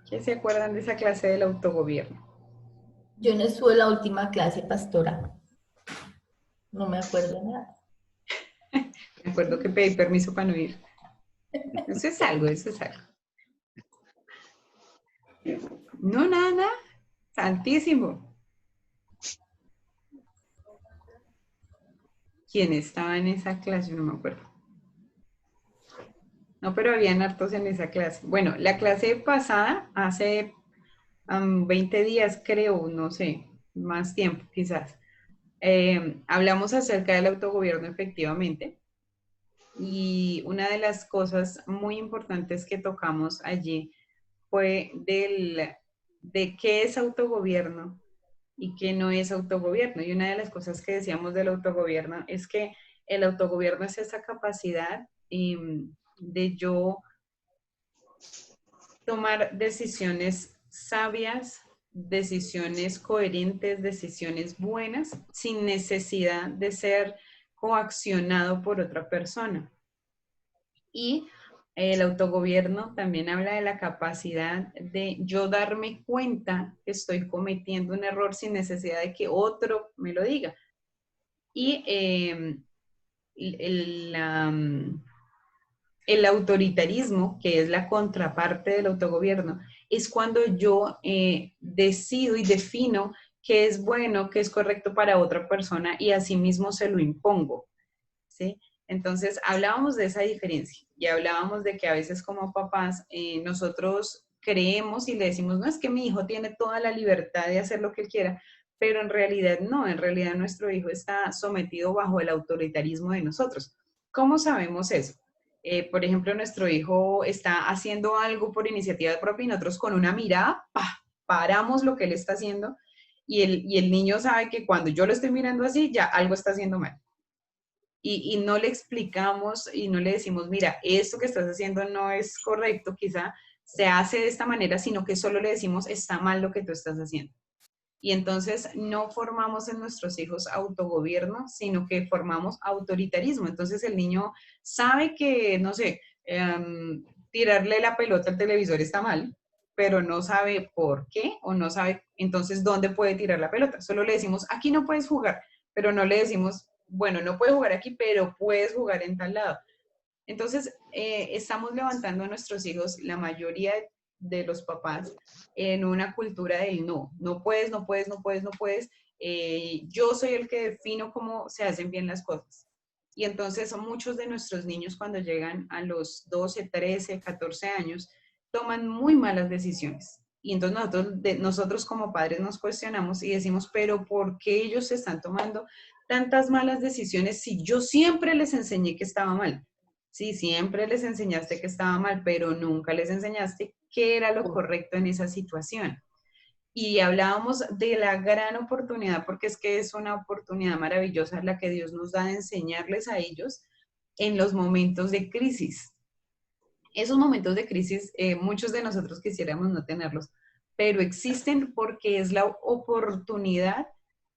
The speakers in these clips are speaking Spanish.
¿Qué se acuerdan de esa clase del autogobierno? Yo no estuve en la última clase, pastora. No me acuerdo nada. Me acuerdo que pedí permiso para no ir. Eso es algo, eso es algo. No, nada, santísimo. ¿Quién estaba en esa clase? No me acuerdo. No, pero habían hartos en esa clase. Bueno, la clase pasada, hace 20 días creo, no sé, más tiempo quizás. Hablamos acerca del autogobierno efectivamente y una de las cosas muy importantes que tocamos allí fue de qué es autogobierno y qué no es autogobierno. Y una de las cosas que decíamos del autogobierno es que el autogobierno es esa capacidad de yo tomar decisiones sabias, decisiones coherentes, decisiones buenas, sin necesidad de ser coaccionado por otra persona. Y el autogobierno también habla de la capacidad de yo darme cuenta que estoy cometiendo un error sin necesidad de que otro me lo diga. Y el, um, el autoritarismo, que es la contraparte del autogobierno, es cuando yo decido y defino qué es bueno, qué es correcto para otra persona y asimismo se lo impongo, ¿sí? Entonces, hablábamos de esa diferencia y hablábamos de que a veces como papás nosotros creemos y le decimos, no, es que mi hijo tiene toda la libertad de hacer lo que él quiera, pero en realidad no, en realidad nuestro hijo está sometido bajo el autoritarismo de nosotros. ¿Cómo sabemos eso? Por ejemplo, nuestro hijo está haciendo algo por iniciativa propia y nosotros con una mirada, ¡pah!, paramos lo que él está haciendo y el niño sabe que cuando yo lo estoy mirando así, ya algo está haciendo mal y no le explicamos y no le decimos, mira, esto que estás haciendo no es correcto, quizá se hace de esta manera, sino que solo le decimos, está mal lo que tú estás haciendo. Y entonces no formamos en nuestros hijos autogobierno, sino que formamos autoritarismo. Entonces el niño sabe que, no sé, tirarle la pelota al televisor está mal, pero no sabe por qué o no sabe entonces dónde puede tirar la pelota. Solo le decimos, aquí no puedes jugar, pero no le decimos, bueno, no puedes jugar aquí, pero puedes jugar en tal lado. Entonces, estamos levantando a nuestros hijos, la mayoría de los papás, en una cultura del no. No puedes, no puedes, no puedes, no puedes. Yo soy el que defino cómo se hacen bien las cosas. Y entonces muchos de nuestros niños cuando llegan a los 12, 13, 14 años, toman muy malas decisiones. Y entonces nosotros como padres nos cuestionamos y decimos, pero ¿por qué ellos están tomando tantas malas decisiones si yo siempre les enseñé que estaba mal? Sí, siempre les enseñaste que estaba mal, pero nunca les enseñaste qué era lo correcto en esa situación. Y hablábamos de la gran oportunidad, porque es que es una oportunidad maravillosa la que Dios nos da de enseñarles a ellos en los momentos de crisis. Esos momentos de crisis, muchos de nosotros quisiéramos no tenerlos, pero existen porque es la oportunidad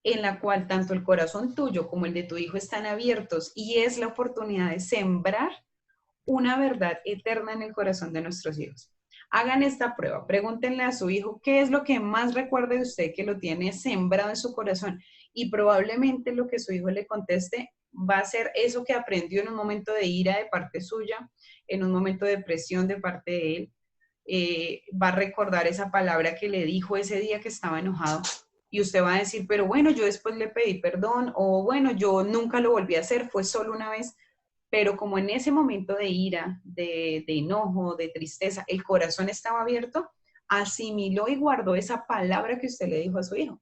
en la cual tanto el corazón tuyo como el de tu hijo están abiertos y es la oportunidad de sembrar una verdad eterna en el corazón de nuestros hijos. Hagan esta prueba, pregúntenle a su hijo qué es lo que más recuerda de usted que lo tiene sembrado en su corazón y probablemente lo que su hijo le conteste va a ser eso que aprendió en un momento de ira de parte suya, en un momento de presión de parte de él. Va a recordar esa palabra que le dijo ese día que estaba enojado y usted va a decir, pero bueno, yo después le pedí perdón o bueno, yo nunca lo volví a hacer, fue solo una vez, pero como en ese momento de ira, de enojo, de tristeza, el corazón estaba abierto, asimiló y guardó esa palabra que usted le dijo a su hijo,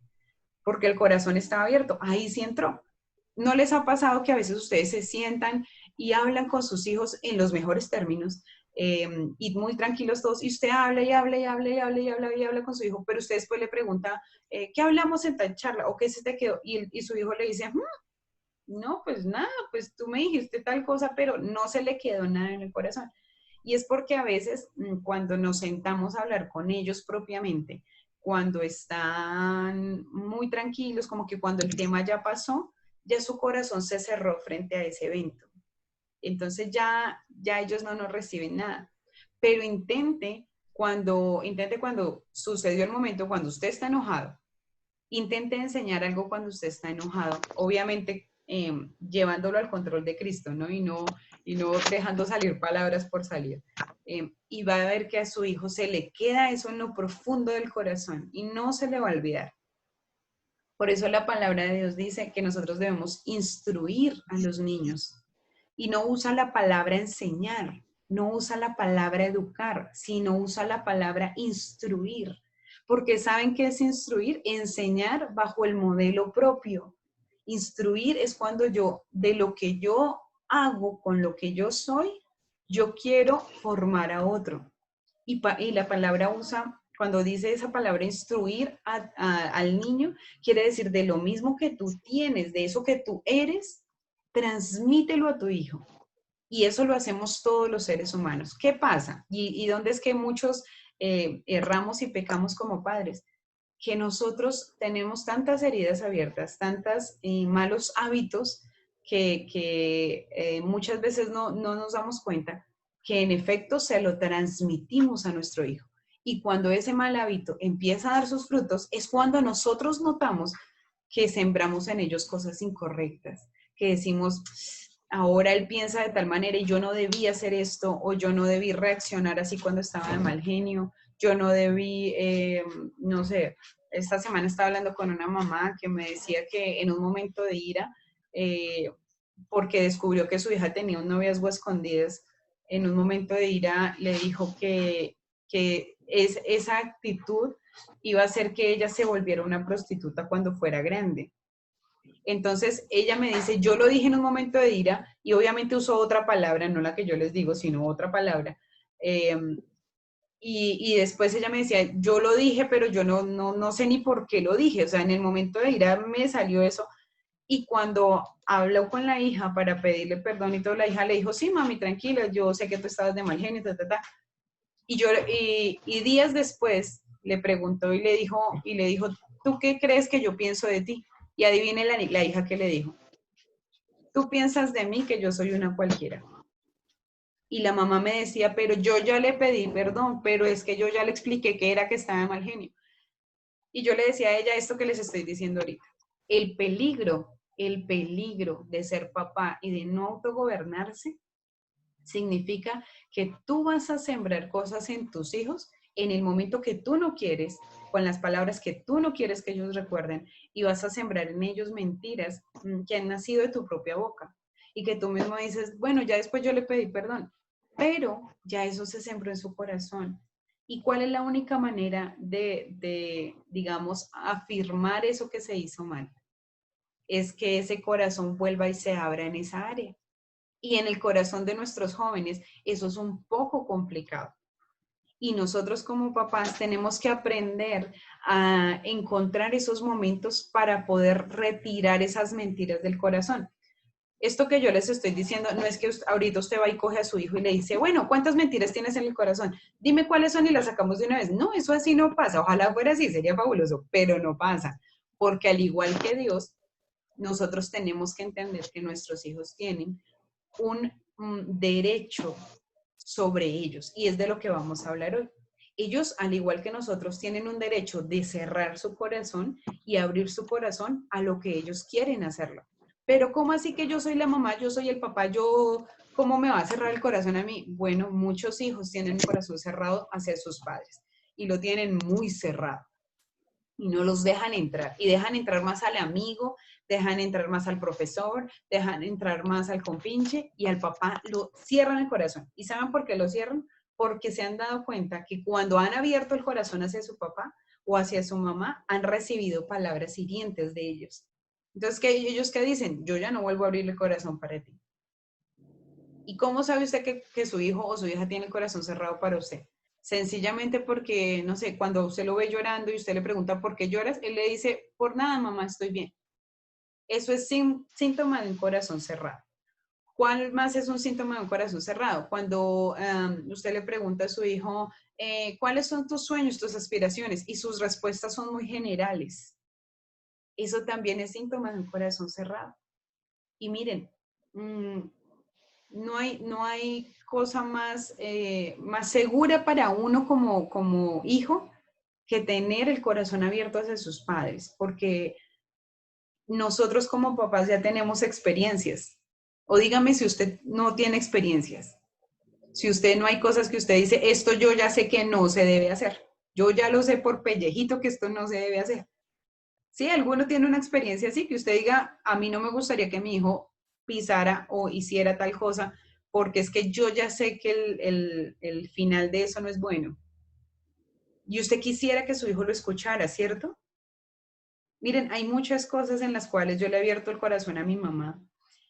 porque el corazón estaba abierto, ahí sí entró. ¿No les ha pasado que a veces ustedes se sientan y hablan con sus hijos en los mejores términos y muy tranquilos todos, y usted habla y habla y habla y habla y habla y habla con su hijo, pero usted después le pregunta, ¿qué hablamos en tal charla? ¿O qué se te quedó? Y su hijo le dice, no, pues nada, pues tú me dijiste tal cosa, pero no se le quedó nada en el corazón. Y es porque a veces cuando nos sentamos a hablar con ellos propiamente, cuando están muy tranquilos, como que cuando el tema ya pasó, ya su corazón se cerró frente a ese evento. Entonces ya ellos no nos reciben nada. Pero intente cuando sucedió el momento, cuando usted está enojado, intente enseñar algo cuando usted está enojado, obviamente llevándolo al control de Cristo, ¿no? Y no dejando salir palabras por salir. Y va a ver que a su hijo se le queda eso en lo profundo del corazón y no se le va a olvidar. Por eso la palabra de Dios dice que nosotros debemos instruir a los niños y no usa la palabra enseñar, no usa la palabra educar, sino usa la palabra instruir. Porque ¿saben qué es instruir? Enseñar bajo el modelo propio. Instruir es cuando yo, de lo que yo hago con lo que yo soy, yo quiero formar a otro. Y la palabra usa, cuando dice esa palabra instruir al niño, quiere decir de lo mismo que tú tienes, de eso que tú eres, transmítelo a tu hijo. Y eso lo hacemos todos los seres humanos. ¿Qué pasa? ¿Y dónde es que muchos erramos y pecamos como padres? Que nosotros tenemos tantas heridas abiertas, tantos malos hábitos que muchas veces no nos damos cuenta que en efecto se lo transmitimos a nuestro hijo. Y cuando ese mal hábito empieza a dar sus frutos, es cuando nosotros notamos que sembramos en ellos cosas incorrectas, que decimos, ahora él piensa de tal manera y yo no debí hacer esto, o yo no debí reaccionar así cuando estaba de mal genio, yo no debí, no sé, esta semana estaba hablando con una mamá que me decía que en un momento de ira, porque descubrió que su hija tenía un noviazgo a escondidas, en un momento de ira le dijo que esa actitud iba a hacer que ella se volviera una prostituta cuando fuera grande. Entonces ella me dice, yo lo dije en un momento de ira y obviamente usó otra palabra, no la que yo les digo, sino otra palabra. Y después ella me decía, yo lo dije, pero yo no sé ni por qué lo dije. O sea, en el momento de ira me salió eso. Y cuando habló con la hija para pedirle perdón y todo, la hija le dijo, sí, mami, tranquila, yo sé que tú estabas de mal genio, ta, ta, ta. Y días después le preguntó y le dijo, ¿tú qué crees que yo pienso de ti? Y adivine la hija que le dijo, tú piensas de mí que yo soy una cualquiera. Y la mamá me decía, pero yo ya le pedí perdón, pero es que yo ya le expliqué que era que estaba de mal genio. Y yo le decía a ella esto que les estoy diciendo ahorita. El peligro de ser papá y de no autogobernarse significa que tú vas a sembrar cosas en tus hijos en el momento que tú no quieres, con las palabras que tú no quieres que ellos recuerden, y vas a sembrar en ellos mentiras que han nacido de tu propia boca y que tú mismo dices, bueno, ya después yo le pedí perdón, pero ya eso se sembró en su corazón. ¿Y cuál es la única manera digamos, afirmar eso que se hizo mal? Es que ese corazón vuelva y se abra en esa área. Y en el corazón de nuestros jóvenes eso es un poco complicado. Y nosotros como papás tenemos que aprender a encontrar esos momentos para poder retirar esas mentiras del corazón. Esto que yo les estoy diciendo no es que ahorita usted va y coge a su hijo y le dice, bueno, ¿cuántas mentiras tienes en el corazón? Dime cuáles son y las sacamos de una vez. No, eso así no pasa. Ojalá fuera así, sería fabuloso, pero no pasa. Porque al igual que Dios, nosotros tenemos que entender que nuestros hijos tienen un derecho sobre ellos y es de lo que vamos a hablar hoy. Ellos, al igual que nosotros, tienen un derecho de cerrar su corazón y abrir su corazón a lo que ellos quieren hacerlo. Pero ¿cómo así que yo soy la mamá, yo soy el papá, cómo me va a cerrar el corazón a mí? Bueno, muchos hijos tienen el corazón cerrado hacia sus padres y lo tienen muy cerrado y no los dejan entrar. Y dejan entrar más al amigo, dejan entrar más al profesor, dejan entrar más al compinche y al papá lo cierran el corazón. ¿Y saben por qué lo cierran? Porque se han dado cuenta que cuando han abierto el corazón hacia su papá o hacia su mamá, han recibido palabras hirientes de ellos. Entonces, ellos qué dicen? Yo ya no vuelvo a abrir el corazón para ti. ¿Y cómo sabe usted que su hijo o su hija tiene el corazón cerrado para usted? Sencillamente porque, no sé, cuando usted lo ve llorando y usted le pregunta por qué lloras, él le dice, por nada, mamá, estoy bien. Eso es síntoma de un corazón cerrado. ¿Cuál más es un síntoma de un corazón cerrado? Cuando usted le pregunta a su hijo, ¿cuáles son tus sueños, tus aspiraciones? Y sus respuestas son muy generales. Eso también es síntoma de un corazón cerrado. Y miren, no hay cosa más, más segura para uno como hijo que tener el corazón abierto hacia sus padres, porque nosotros como papás ya tenemos experiencias. O dígame si usted no tiene experiencias. Si usted no hay cosas que usted dice, esto yo ya sé que no se debe hacer. Yo ya lo sé por pellejito que esto no se debe hacer. Sí, alguno tiene una experiencia así, que usted diga, a mí no me gustaría que mi hijo pisara o hiciera tal cosa, porque es que yo ya sé que el final de eso no es bueno. Y usted quisiera que su hijo lo escuchara, ¿cierto? Miren, hay muchas cosas en las cuales yo le he abierto el corazón a mi mamá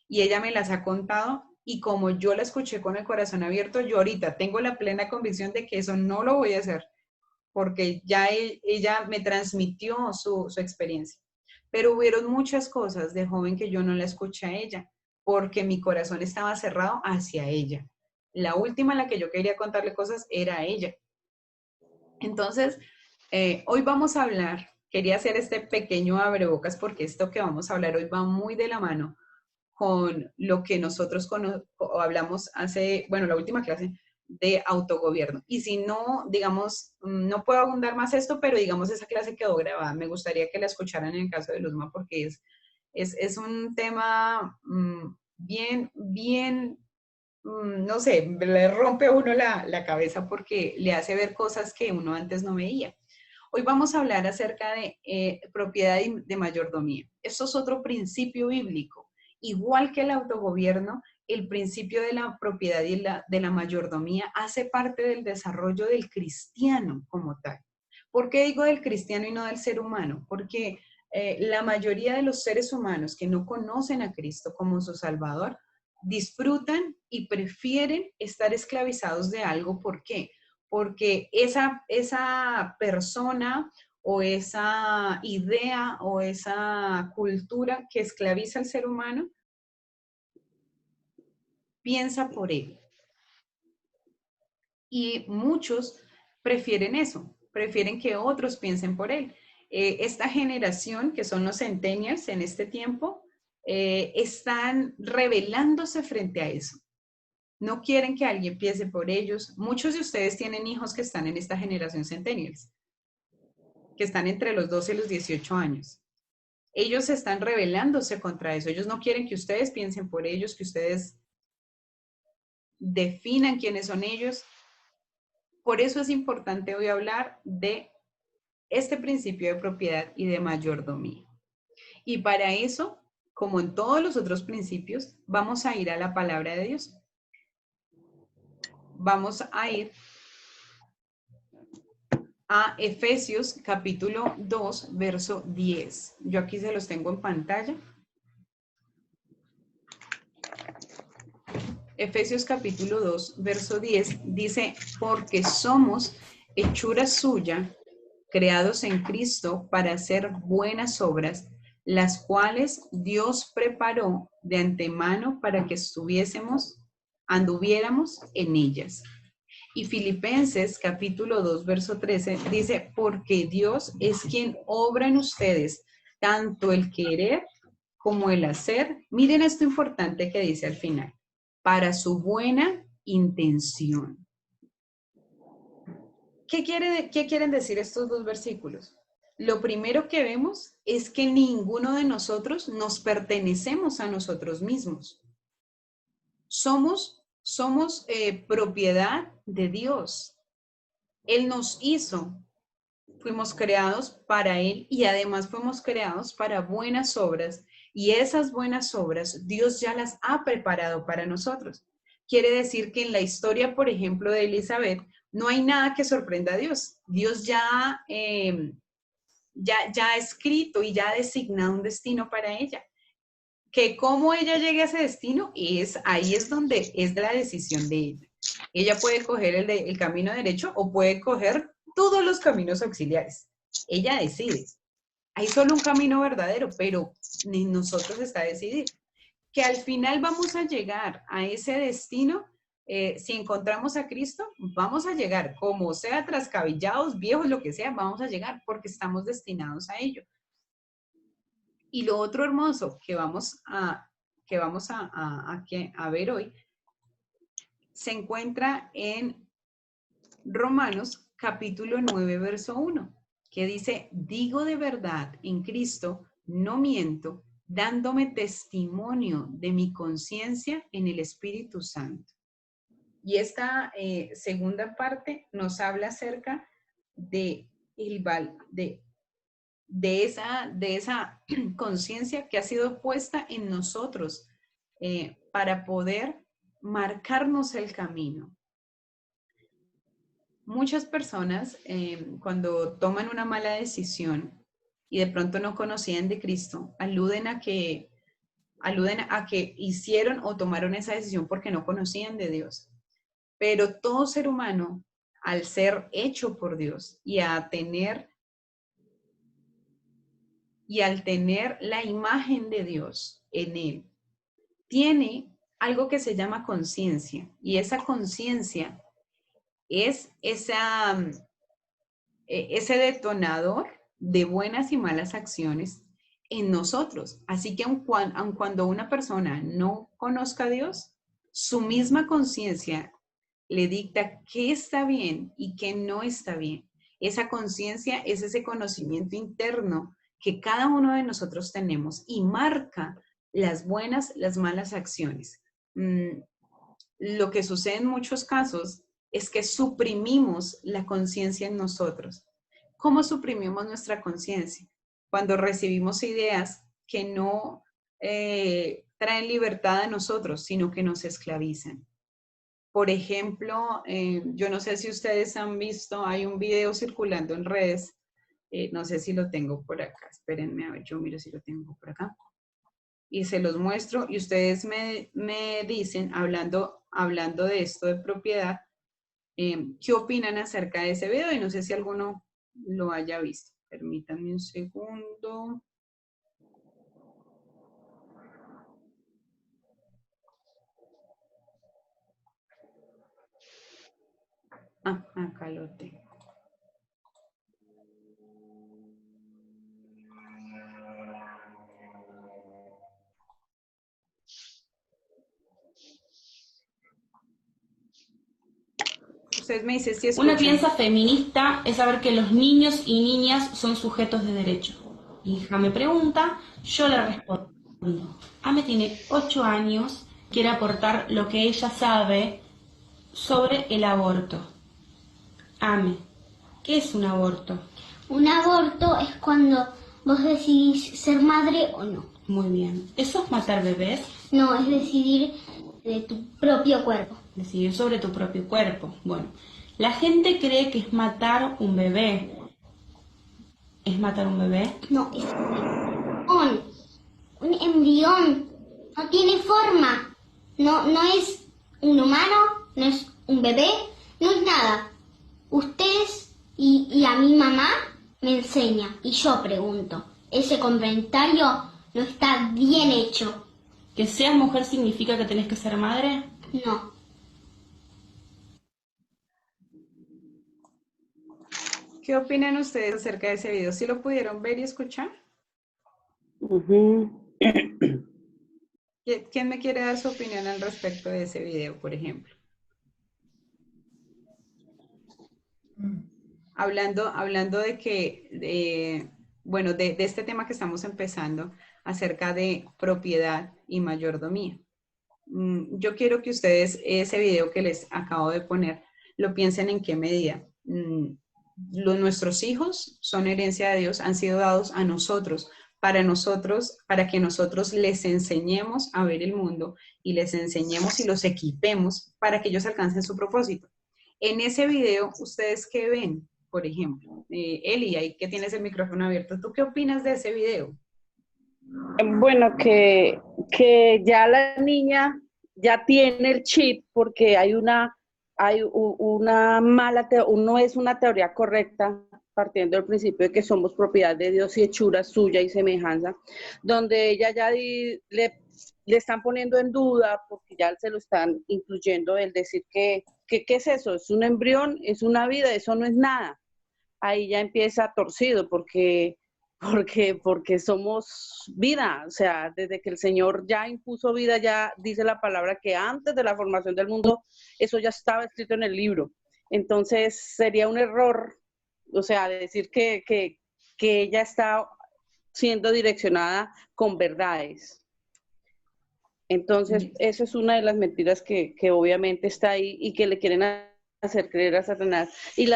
y ella me las ha contado y como yo la escuché con el corazón abierto, yo ahorita tengo la plena convicción de que eso no lo voy a hacer porque ya ella me transmitió su experiencia. Pero hubieron muchas cosas de joven que yo no la escuché a ella porque mi corazón estaba cerrado hacia ella. La última a la que yo quería contarle cosas era a ella. Entonces, hoy vamos a hablar, quería hacer este pequeño abrebocas porque esto que vamos a hablar hoy va muy de la mano con lo que nosotros hablamos hace, bueno, la última clase de autogobierno. Y si no, digamos, no puedo abundar más esto, pero digamos esa clase quedó grabada. Me gustaría que la escucharan en el caso de Luzma porque es un tema bien, no sé, le rompe a uno la cabeza porque le hace ver cosas que uno antes no veía. Hoy vamos a hablar acerca de propiedad de mayordomía. Esto es otro principio bíblico. Igual que el autogobierno, el principio de la propiedad y de la mayordomía hace parte del desarrollo del cristiano como tal. ¿Por qué digo del cristiano y no del ser humano? Porque la mayoría de los seres humanos que no conocen a Cristo como su Salvador disfrutan y prefieren estar esclavizados de algo. ¿Por qué? Porque esa persona o esa idea o esa cultura que esclaviza al ser humano piensa por él. Y muchos prefieren eso, prefieren que otros piensen por él. Esta generación, que son los centennials en este tiempo, están rebelándose frente a eso. No quieren que alguien piense por ellos. Muchos de ustedes tienen hijos que están en esta generación centennials, que están entre los 12 y los 18 años. Ellos están rebelándose contra eso. Ellos no quieren que ustedes piensen por ellos, que ustedes definan quiénes son ellos. Por eso es importante hoy hablar de este principio de propiedad y de mayordomía. Y para eso, como en todos los otros principios, vamos a ir a la palabra de Dios. Vamos a ir a Efesios capítulo 2, verso 10. Yo aquí se los tengo en pantalla. Efesios capítulo 2, verso 10 dice, porque somos hechura suya, creados en Cristo para hacer buenas obras, las cuales Dios preparó de antemano para que anduviéramos en ellas. Y Filipenses capítulo 2, verso 13 dice, porque Dios es quien obra en ustedes, tanto el querer como el hacer. Miren esto importante que dice al final, para su buena intención. ¿Qué quieren decir estos dos versículos? Lo primero que vemos es que ninguno de nosotros nos pertenecemos a nosotros mismos. Somos propiedad de Dios. Él nos hizo, fuimos creados para Él y además fuimos creados para buenas obras y esas buenas obras Dios ya las ha preparado para nosotros. Quiere decir que en la historia, por ejemplo, de Elizabeth, no hay nada que sorprenda a Dios. Dios ya ha escrito y ya ha designado un destino para ella. Que cómo ella llegue a ese destino, ahí es donde es la decisión de ella. Ella puede coger el camino derecho o puede coger todos los caminos auxiliares. Ella decide. Hay solo un camino verdadero, pero en nosotros está decidir. Que al final vamos a llegar a ese destino, si encontramos a Cristo, vamos a llegar, como sea, trascabellados, viejos, lo que sea, vamos a llegar porque estamos destinados a ello. Y lo otro hermoso que vamos a ver hoy, se encuentra en Romanos capítulo 9, verso 1, que dice, digo de verdad en Cristo, no miento, dándome testimonio de mi conciencia en el Espíritu Santo. Y esta segunda parte nos habla acerca de, de esa conciencia que ha sido puesta en nosotros para poder marcarnos el camino. Muchas personas cuando toman una mala decisión y de pronto no conocían de Cristo, aluden a que hicieron o tomaron esa decisión porque no conocían de Dios. Pero todo ser humano, al ser hecho por Dios y al tener la imagen de Dios en él, tiene algo que se llama conciencia. Y esa conciencia es ese detonador de buenas y malas acciones en nosotros. Así que aun cuando una persona no conozca a Dios, su misma conciencia le dicta qué está bien y qué no está bien. Esa conciencia es ese conocimiento interno que cada uno de nosotros tenemos y marca las buenas, las malas acciones. Lo que sucede en muchos casos es que suprimimos la conciencia en nosotros. ¿Cómo suprimimos nuestra conciencia? Cuando recibimos ideas que no traen libertad a nosotros, sino que nos esclavizan. Por ejemplo, yo no sé si ustedes han visto, hay un video circulando en redes, no sé si lo tengo por acá, espérenme, a ver, yo miro si lo tengo por acá. Y se los muestro y ustedes me dicen, hablando de esto de propiedad, ¿qué opinan acerca de ese video? Y no sé si alguno lo haya visto. Permítanme un segundo. Ah, acá lo tengo. Ustedes me dicen si escuchan. Una crianza feminista es saber que los niños y niñas son sujetos de derecho. Mi hija me pregunta, yo le respondo. Ame tiene 8 años, quiere aportar lo que ella sabe sobre el aborto. Ame, ¿qué es un aborto? Un aborto es cuando vos decidís ser madre o no. Muy bien. ¿Eso es matar bebés? No, es decidir de tu propio cuerpo. Decidir sobre tu propio cuerpo. Bueno, la gente cree que es matar un bebé. ¿Es matar un bebé? No, es un embrión. No tiene forma. No es un humano, no es un bebé, no es nada. Ustedes y a mi mamá me enseña y yo pregunto. Ese comentario no está bien hecho. ¿Que seas mujer significa que tenés que ser madre? No. ¿Qué opinan ustedes acerca de ese video? ¿Sí lo pudieron ver y escuchar? ¿Quién me quiere dar su opinión al respecto de ese video, por ejemplo? Hablando de que, bueno, de este tema que estamos empezando, acerca de propiedad y mayordomía. Yo quiero que ustedes, ese video que les acabo de poner, lo piensen en qué medida. Nuestros hijos son herencia de Dios, han sido dados a nosotros, para que nosotros les enseñemos a ver el mundo y les enseñemos y los equipemos para que ellos alcancen su propósito. En ese video, ¿ustedes qué ven? Por ejemplo, Eli, ahí que tienes el micrófono abierto, ¿tú qué opinas de ese video? Bueno, que ya la niña ya tiene el chip porque hay una mala, no es una teoría correcta, partiendo del principio de que somos propiedad de Dios y hechura suya y semejanza, donde ella ya le están poniendo en duda, porque ya se lo están incluyendo, el decir que ¿qué es eso? ¿Es un embrión? ¿Es una vida? Eso no es nada. Ahí ya empieza torcido, porque porque somos vida, o sea, desde que el Señor ya impuso vida, ya dice la palabra que antes de la formación del mundo, eso ya estaba escrito en el libro. Entonces sería un error, o sea, decir que ella está siendo direccionada con verdades. Entonces, eso es una de las mentiras que obviamente está ahí y que le quieren hacer creer a Satanás y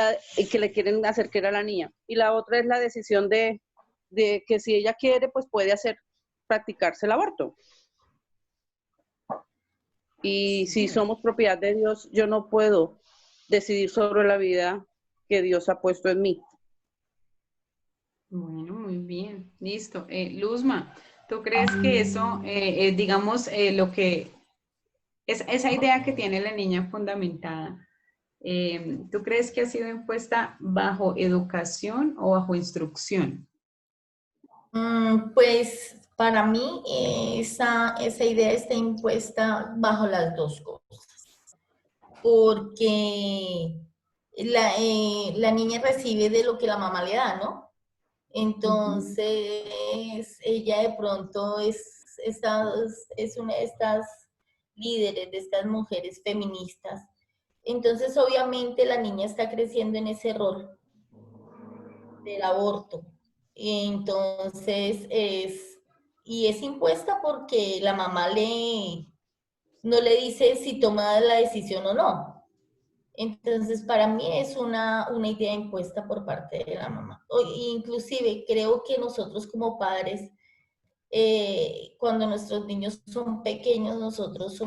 que le quieren hacer creer a la niña. Y la otra es la decisión de que si ella quiere, pues puede practicarse el aborto. Y si somos propiedad de Dios, yo no puedo decidir sobre la vida que Dios ha puesto en mí. Bueno, muy bien, listo. Luzma, ¿tú crees que eso, digamos, lo que es esa idea que tiene la niña fundamentada, ¿tú crees que ha sido impuesta bajo educación o bajo instrucción? Pues para mí esa idea está impuesta bajo las dos cosas, porque la niña recibe de lo que la mamá le da, ¿no? Entonces ella de pronto es una de estas líderes, de estas mujeres feministas. Entonces obviamente la niña está creciendo en ese rol del aborto. Entonces es impuesta porque la mamá no le dice si toma la decisión o no. Entonces, para mí es una idea impuesta por parte de la mamá. Inclusive, creo que nosotros como padres, cuando nuestros niños son pequeños, nosotros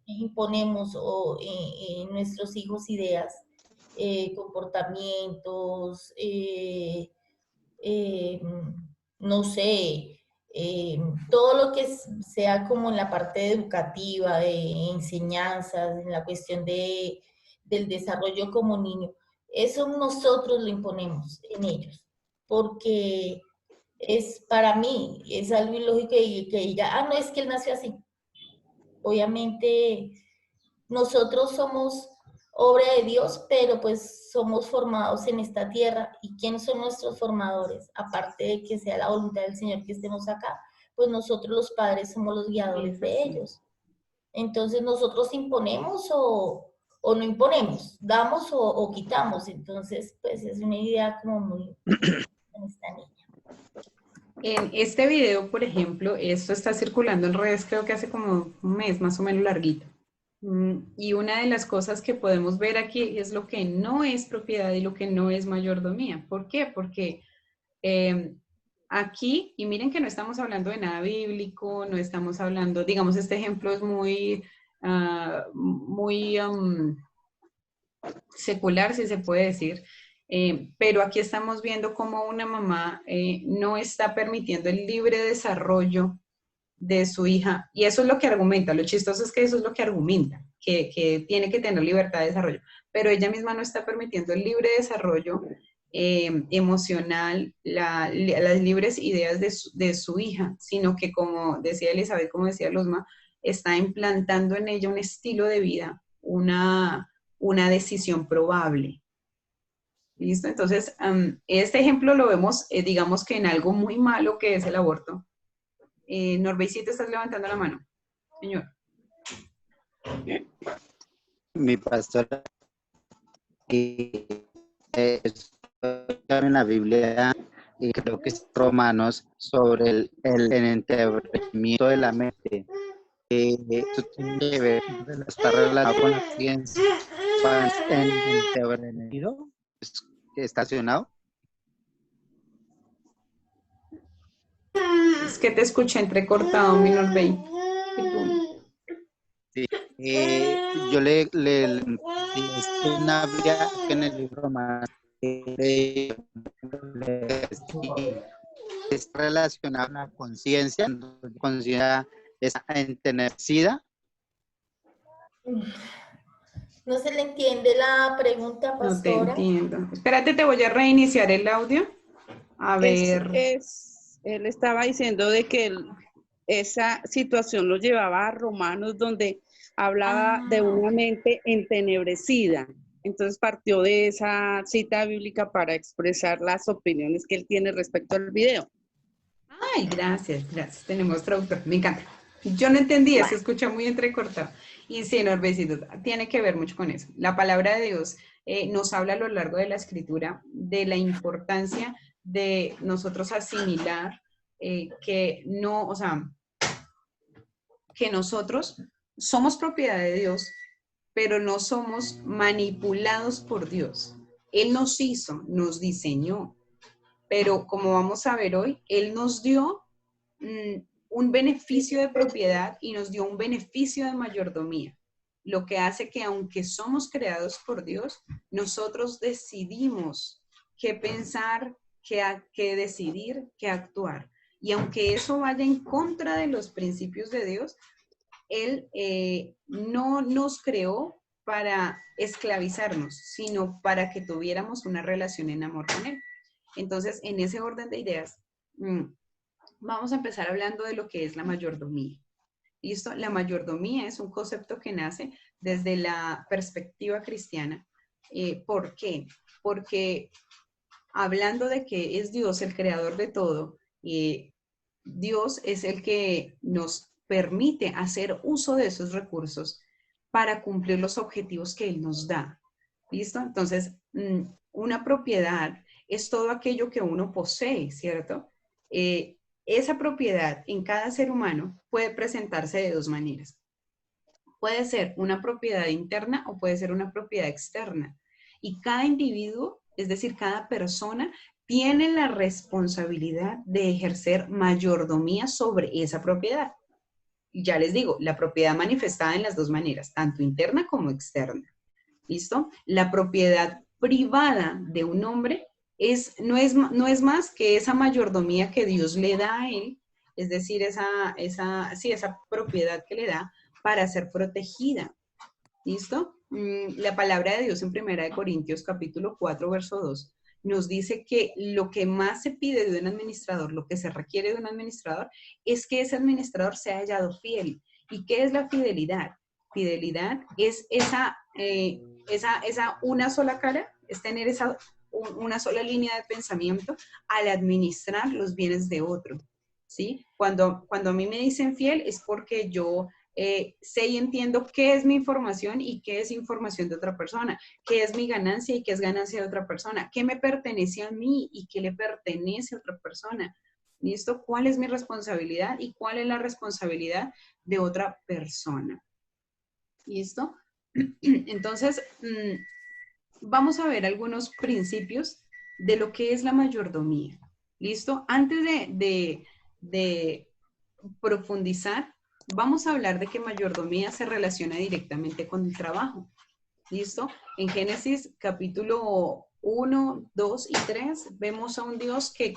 imponemos en nuestros hijos ideas, comportamientos, no sé, todo lo que sea como en la parte educativa, de enseñanzas, en la cuestión del desarrollo como niño, eso nosotros lo imponemos en ellos, porque para mí es algo ilógico que diga, no, es que él nació así. Obviamente nosotros somos obra de Dios, pero pues somos formados en esta tierra. ¿Y quiénes son nuestros formadores? Aparte de que sea la voluntad del Señor que estemos acá, pues nosotros los padres somos los guiadores de ellos. Entonces nosotros imponemos o no imponemos, damos o quitamos. Entonces, pues es una idea como muy en esta niña. En este video, por ejemplo, esto está circulando en redes, creo que hace como un mes, más o menos larguito. Y una de las cosas que podemos ver aquí es lo que no es propiedad y lo que no es mayordomía. ¿Por qué? Porque aquí, y miren que no estamos hablando de nada bíblico, no estamos hablando, digamos, este ejemplo es muy secular, si se puede decir, pero aquí estamos viendo cómo una mamá no está permitiendo el libre desarrollo de su hija, y eso es lo que argumenta, lo chistoso es que eso es lo que argumenta, que tiene que tener libertad de desarrollo, pero ella misma no está permitiendo el libre desarrollo emocional, las libres ideas de su hija, sino que como decía Elizabeth, como decía Luzma, está implantando en ella un estilo de vida, una decisión probable. ¿Listo? Entonces, este ejemplo lo vemos, digamos que en algo muy malo que es el aborto. Norbeycito, estás levantando la mano. Señor. Mi pastora, en la Biblia, y creo que es Romanos, sobre el entenebramiento de la mente. Esto tiene que ver, está relacionado con la ciencia. ¿En entebramiento estacionado? Es que te escuché entrecortado, mi Norbey. Sí, yo le una Biblia en el libro Romanos, es relacionado a la conciencia, conciencia está entenecida. No se le entiende la pregunta, pastora. No te entiendo. Espérate, te voy a reiniciar el audio. A ver. Él estaba diciendo de que esa situación lo llevaba a Romanos, donde hablaba de una mente entenebrecida. Entonces partió de esa cita bíblica para expresar las opiniones que él tiene respecto al video. Ay, gracias, gracias. Tenemos traductor, me encanta. Yo no entendía, se escucha muy entrecortado. Y sí, Norbecito, tiene que ver mucho con eso. La palabra de Dios nos habla a lo largo de la escritura de la importancia de nosotros asimilar que no, o sea, que nosotros somos propiedad de Dios, pero no somos manipulados por Dios. Él nos hizo, nos diseñó, pero como vamos a ver hoy, Él nos dio un beneficio de propiedad y nos dio un beneficio de mayordomía, lo que hace que aunque somos creados por Dios, nosotros decidimos qué pensar, qué decidir, qué actuar. Y aunque eso vaya en contra de los principios de Dios, Él no nos creó para esclavizarnos, sino para que tuviéramos una relación en amor con Él. Entonces, en ese orden de ideas, vamos a empezar hablando de lo que es la mayordomía. ¿Listo? La mayordomía es un concepto que nace desde la perspectiva cristiana. ¿Por qué? Porque hablando de que es Dios el creador de todo, Dios es el que nos permite hacer uso de esos recursos para cumplir los objetivos que Él nos da. ¿Listo? Entonces, una propiedad es todo aquello que uno posee, ¿cierto? Esa propiedad en cada ser humano puede presentarse de dos maneras. Puede ser una propiedad interna o puede ser una propiedad externa. Y cada individuo, es decir, cada persona, tiene la responsabilidad de ejercer mayordomía sobre esa propiedad. Y ya les digo, la propiedad manifestada en las dos maneras, tanto interna como externa. ¿Listo? La propiedad privada de un hombre no es más que esa mayordomía que Dios le da a él, es decir, esa propiedad que le da para ser protegida. ¿Listo? La palabra de Dios en 1 Corintios capítulo 4, verso 2, nos dice que lo que más se pide de un administrador, lo que se requiere de un administrador, es que ese administrador sea hallado fiel. ¿Y qué es la fidelidad? Fidelidad es esa una sola cara, es tener una sola línea de pensamiento al administrar los bienes de otro, ¿sí? Cuando a mí me dicen fiel es porque yo sé y entiendo qué es mi información y qué es información de otra persona, qué es mi ganancia y qué es ganancia de otra persona, qué me pertenece a mí y qué le pertenece a otra persona. ¿Listo? ¿Cuál es mi responsabilidad y cuál es la responsabilidad de otra persona? ¿Listo? Entonces, vamos a ver algunos principios de lo que es la mayordomía. ¿Listo? Antes de profundizar, vamos a hablar de que mayordomía se relaciona directamente con el trabajo. ¿Listo? En Génesis capítulo 1, 2 y 3 vemos a un Dios que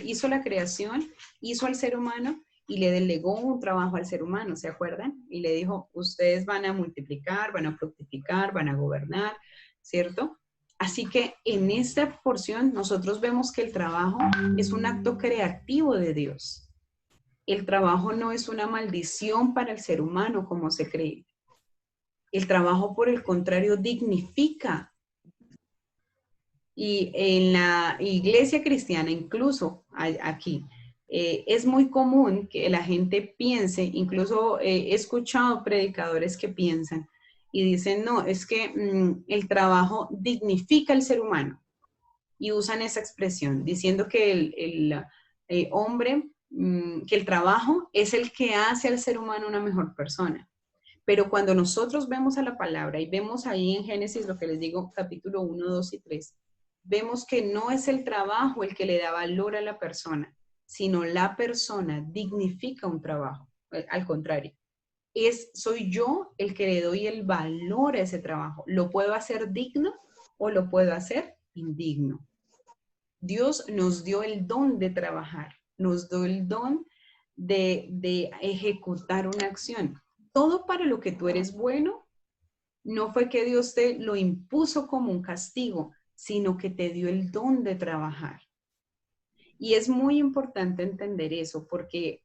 hizo la creación, hizo al ser humano y le delegó un trabajo al ser humano, ¿se acuerdan? Y le dijo, ustedes van a multiplicar, van a fructificar, van a gobernar, ¿cierto? Así que en esta porción nosotros vemos que el trabajo es un acto creativo de Dios. El trabajo no es una maldición para el ser humano como se cree. El trabajo, por el contrario, dignifica. Y en la iglesia cristiana, incluso aquí, es muy común que la gente piense, incluso he escuchado predicadores que piensan y dicen, no, es que el trabajo dignifica al ser humano. Y usan esa expresión, diciendo que el hombre, que el trabajo es el que hace al ser humano una mejor persona. Pero cuando nosotros vemos a la palabra y vemos ahí en Génesis lo que les digo, capítulo 1, 2 y 3, vemos que no es el trabajo el que le da valor a la persona, sino la persona dignifica un trabajo. Al contrario, soy yo el que le doy el valor a ese trabajo. ¿Lo puedo hacer digno o lo puedo hacer indigno? Dios nos dio el don de trabajar, nos dio el don de ejecutar una acción. Todo para lo que tú eres bueno, no fue que Dios te lo impuso como un castigo, sino que te dio el don de trabajar. Y es muy importante entender eso porque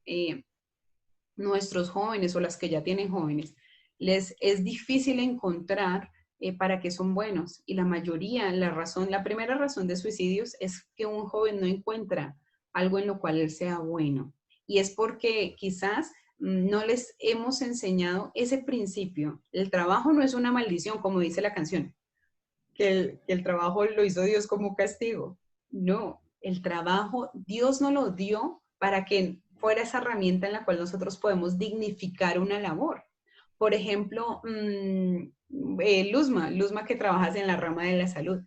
nuestros jóvenes o las que ya tienen jóvenes, les es difícil encontrar para qué son buenos. Y la mayoría, la primera razón de suicidios es que un joven no encuentra algo en lo cual él sea bueno. Y es porque quizás no les hemos enseñado ese principio. El trabajo no es una maldición, como dice la canción, que el trabajo lo hizo Dios como castigo. No, el trabajo Dios nos lo dio para que fuera esa herramienta en la cual nosotros podemos dignificar una labor. Por ejemplo, Luzma, que trabajas en la rama de la salud.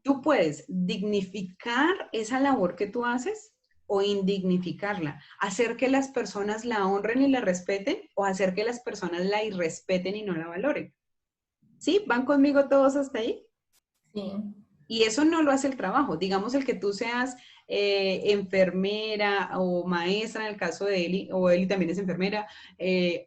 Tú puedes dignificar esa labor que tú haces o indignificarla, hacer que las personas la honren y la respeten o hacer que las personas la irrespeten y no la valoren. ¿Sí? ¿Van conmigo todos hasta ahí? Sí. Y eso no lo hace el trabajo. Digamos, el que tú seas enfermera o maestra, en el caso de Eli, o Eli también es enfermera, el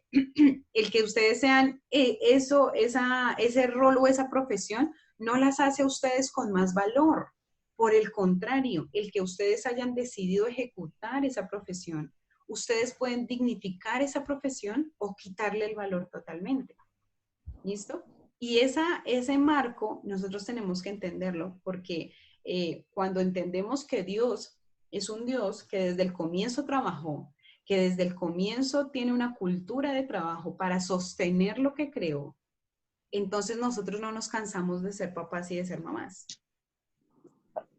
que ustedes sean ese rol o esa profesión, no las hace a ustedes con más valor. Por el contrario, el que ustedes hayan decidido ejecutar esa profesión, ustedes pueden dignificar esa profesión o quitarle el valor totalmente. ¿Listo? Y ese marco nosotros tenemos que entenderlo porque cuando entendemos que Dios es un Dios que desde el comienzo trabajó, que desde el comienzo tiene una cultura de trabajo para sostener lo que creó, entonces nosotros no nos cansamos de ser papás y de ser mamás.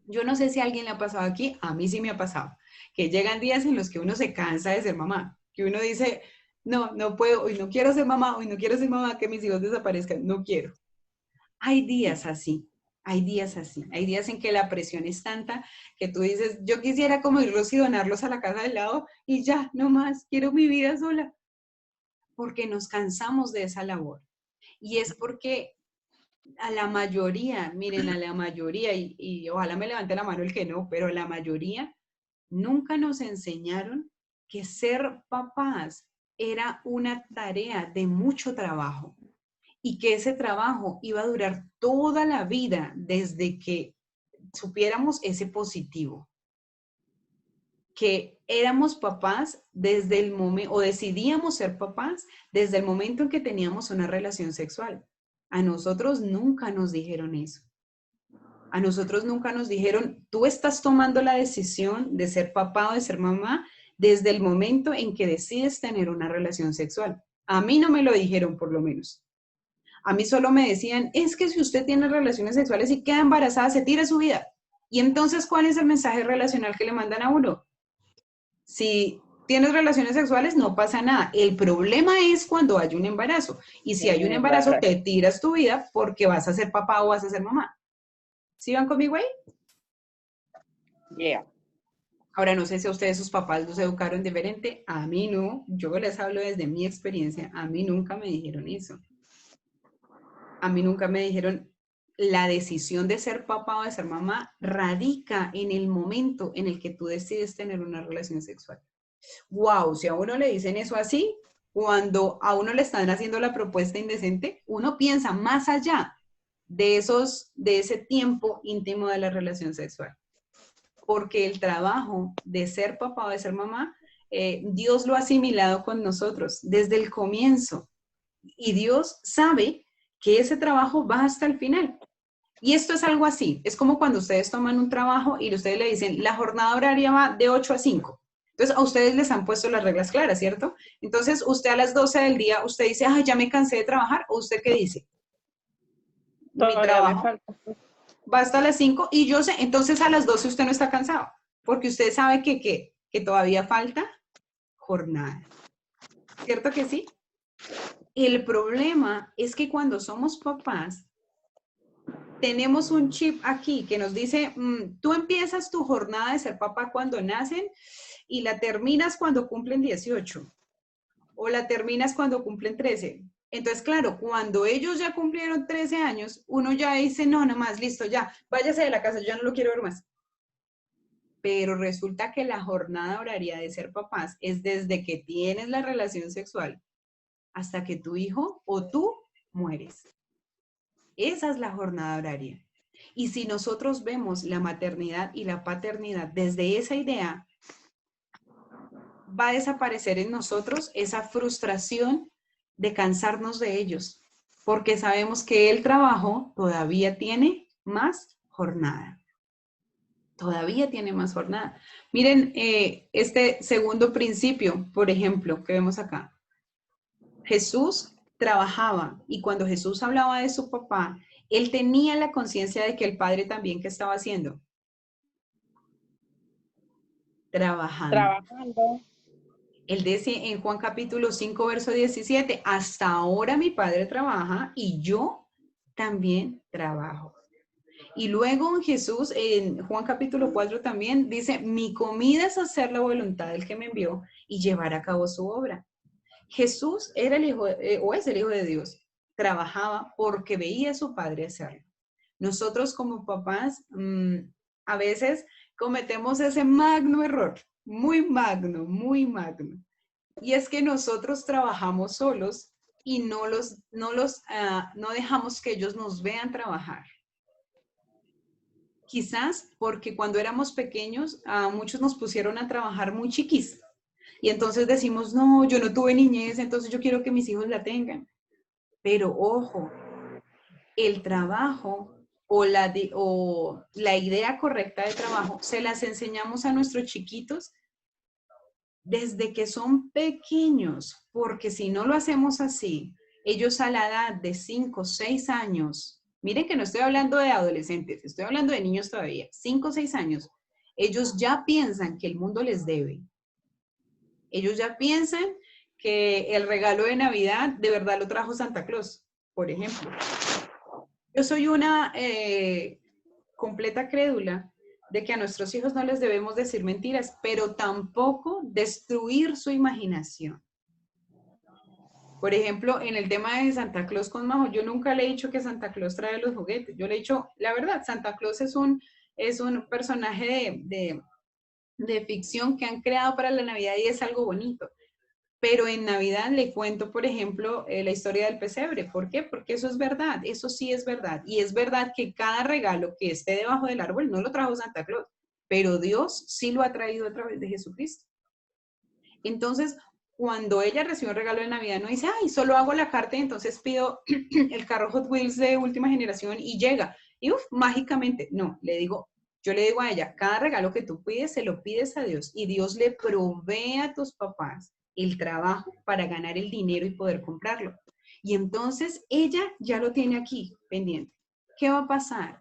Yo no sé si a alguien le ha pasado aquí, a mí sí me ha pasado, que llegan días en los que uno se cansa de ser mamá, que uno dice, no, no puedo, hoy no quiero ser mamá, que mis hijos desaparezcan, no quiero. Hay días así, hay días así, hay días en que la presión es tanta que tú dices, yo quisiera como irlos y donarlos a la casa del lado y ya, no más, quiero mi vida sola, porque nos cansamos de esa labor. Y es porque a la mayoría, miren, a la mayoría, y ojalá me levante la mano el que no, pero la mayoría nunca nos enseñaron que ser papás era una tarea de mucho trabajo y que ese trabajo iba a durar toda la vida desde que supiéramos ese positivo. Que éramos papás desde el momento, o decidíamos ser papás desde el momento en que teníamos una relación sexual. A nosotros nunca nos dijeron eso. A nosotros nunca nos dijeron, tú estás tomando la decisión de ser papá o de ser mamá desde el momento en que decides tener una relación sexual. A mí no me lo dijeron, por lo menos. A mí solo me decían, es que si usted tiene relaciones sexuales y queda embarazada, se tira su vida. Y entonces, ¿cuál es el mensaje relacional que le mandan a uno? Si tienes relaciones sexuales, no pasa nada. El problema es cuando hay un embarazo. Y si hay un embarazo, te tiras tu vida porque vas a ser papá o vas a ser mamá. ¿Sí van conmigo ahí? Yeah. Ahora, no sé si a ustedes sus papás los educaron diferente. A mí no. Yo les hablo desde mi experiencia. A mí nunca me dijeron eso. A mí nunca me dijeron, la decisión de ser papá o de ser mamá radica en el momento en el que tú decides tener una relación sexual. Wow, si a uno le dicen eso así, cuando a uno le están haciendo la propuesta indecente, uno piensa más allá de ese tiempo íntimo de la relación sexual. Porque el trabajo de ser papá o de ser mamá, Dios lo ha asimilado con nosotros desde el comienzo. Y Dios sabe que ese trabajo va hasta el final. Y esto es algo así, es como cuando ustedes toman un trabajo y ustedes le dicen, la jornada horaria va de 8 a 5. Entonces, a ustedes les han puesto las reglas claras, ¿cierto? Entonces, usted a las 12 del día, usted dice, ay, ya me cansé de trabajar, ¿o usted qué dice? Mi trabajo va hasta las 5 y yo sé, entonces a las 12 usted no está cansado, porque usted sabe que todavía falta jornada. ¿Cierto que sí? El problema es que cuando somos papás, tenemos un chip aquí que nos dice, tú empiezas tu jornada de ser papá cuando nacen y la terminas cuando cumplen 18 o la terminas cuando cumplen 13. Entonces, claro, cuando ellos ya cumplieron 13 años, uno ya dice, no, nomás, listo, ya, váyase de la casa, yo ya no lo quiero ver más. Pero resulta que la jornada horaria de ser papás es desde que tienes la relación sexual hasta que tu hijo o tú mueres. Esa es la jornada horaria. Y si nosotros vemos la maternidad y la paternidad desde esa idea, va a desaparecer en nosotros esa frustración de cansarnos de ellos. porque sabemos que el trabajo todavía tiene más jornada. Todavía tiene más jornada. Miren, este segundo principio, por ejemplo, que vemos acá. Jesús trabajaba y cuando Jesús hablaba de su papá, él tenía la conciencia de que el padre también, ¿qué estaba haciendo? Trabajando. Trabajando. Él decía en Juan capítulo 5, verso 17, hasta ahora mi padre trabaja y yo también trabajo. Y luego Jesús en Juan capítulo 4 también dice, mi comida es hacer la voluntad del que me envió y llevar a cabo su obra. Jesús era el hijo, o es el hijo de Dios, trabajaba porque veía a su padre hacerlo. Nosotros como papás a veces cometemos ese magno error, muy magno, muy magno. Y es que nosotros trabajamos solos y no dejamos que ellos nos vean trabajar. Quizás porque cuando éramos pequeños, muchos nos pusieron a trabajar muy chiquis. Y entonces decimos, no, yo no tuve niñez, entonces yo quiero que mis hijos la tengan. Pero ojo, el trabajo o la idea correcta de trabajo se las enseñamos a nuestros chiquitos desde que son pequeños, porque si no lo hacemos así, ellos a la edad de 5 o 6 años, miren que no estoy hablando de adolescentes, estoy hablando de niños todavía, 5 o 6 años, ellos ya piensan que el mundo les debe. Ellos ya piensan que el regalo de Navidad de verdad lo trajo Santa Claus, por ejemplo. Yo soy una completa crédula de que a nuestros hijos no les debemos decir mentiras, pero tampoco destruir su imaginación. Por ejemplo, en el tema de Santa Claus con Majo, yo nunca le he dicho que Santa Claus trae los juguetes. Yo le he dicho, la verdad, Santa Claus es un personaje de ficción que han creado para la Navidad y es algo bonito. Pero en Navidad le cuento, por ejemplo, la historia del pesebre. ¿Por qué? Porque eso es verdad, eso sí es verdad. Y es verdad que cada regalo que esté debajo del árbol no lo trajo Santa Claus, pero Dios sí lo ha traído a través de Jesucristo. Entonces, cuando ella recibe un regalo de Navidad, no dice, ay, solo hago la carta y entonces pido el carro Hot Wheels de última generación y llega. Y mágicamente, no, yo le digo a ella, cada regalo que tú pides, se lo pides a Dios y Dios le provee a tus papás el trabajo para ganar el dinero y poder comprarlo. Y entonces ella ya lo tiene aquí pendiente. ¿Qué va a pasar?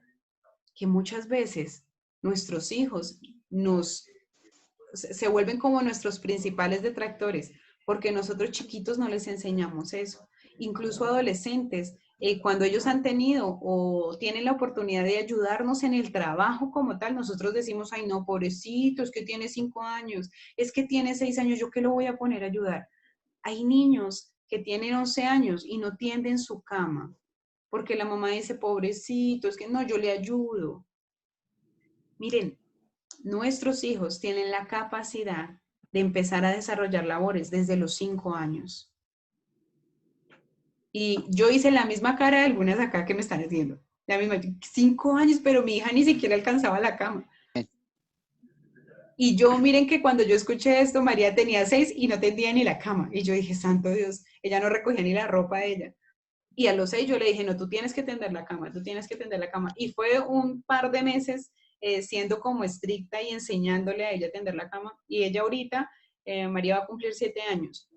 Que muchas veces nuestros hijos se vuelven como nuestros principales detractores, porque nosotros chiquitos no les enseñamos eso. Incluso adolescentes, cuando ellos han tenido o tienen la oportunidad de ayudarnos en el trabajo como tal, nosotros decimos, ay no, pobrecito, es que tiene 5 años, es que tiene 6 años, ¿yo qué lo voy a poner a ayudar? Hay niños que tienen 11 años y no tienden su cama, porque la mamá dice, pobrecito, es que no, yo le ayudo. Miren, nuestros hijos tienen la capacidad de empezar a desarrollar labores desde los 5 años. Y yo hice la misma cara de algunas acá que me están haciendo. La misma, 5 años, pero mi hija ni siquiera alcanzaba la cama. Y yo, miren que cuando yo escuché esto, María tenía 6 y no tendía ni la cama. Y yo dije, santo Dios, ella no recogía ni la ropa de ella. Y a los 6 yo le dije, no, tú tienes que tender la cama, tú tienes que tender la cama. Y fue un par de meses siendo como estricta y enseñándole a ella a tender la cama. Y ella ahorita, María va a cumplir 7 años.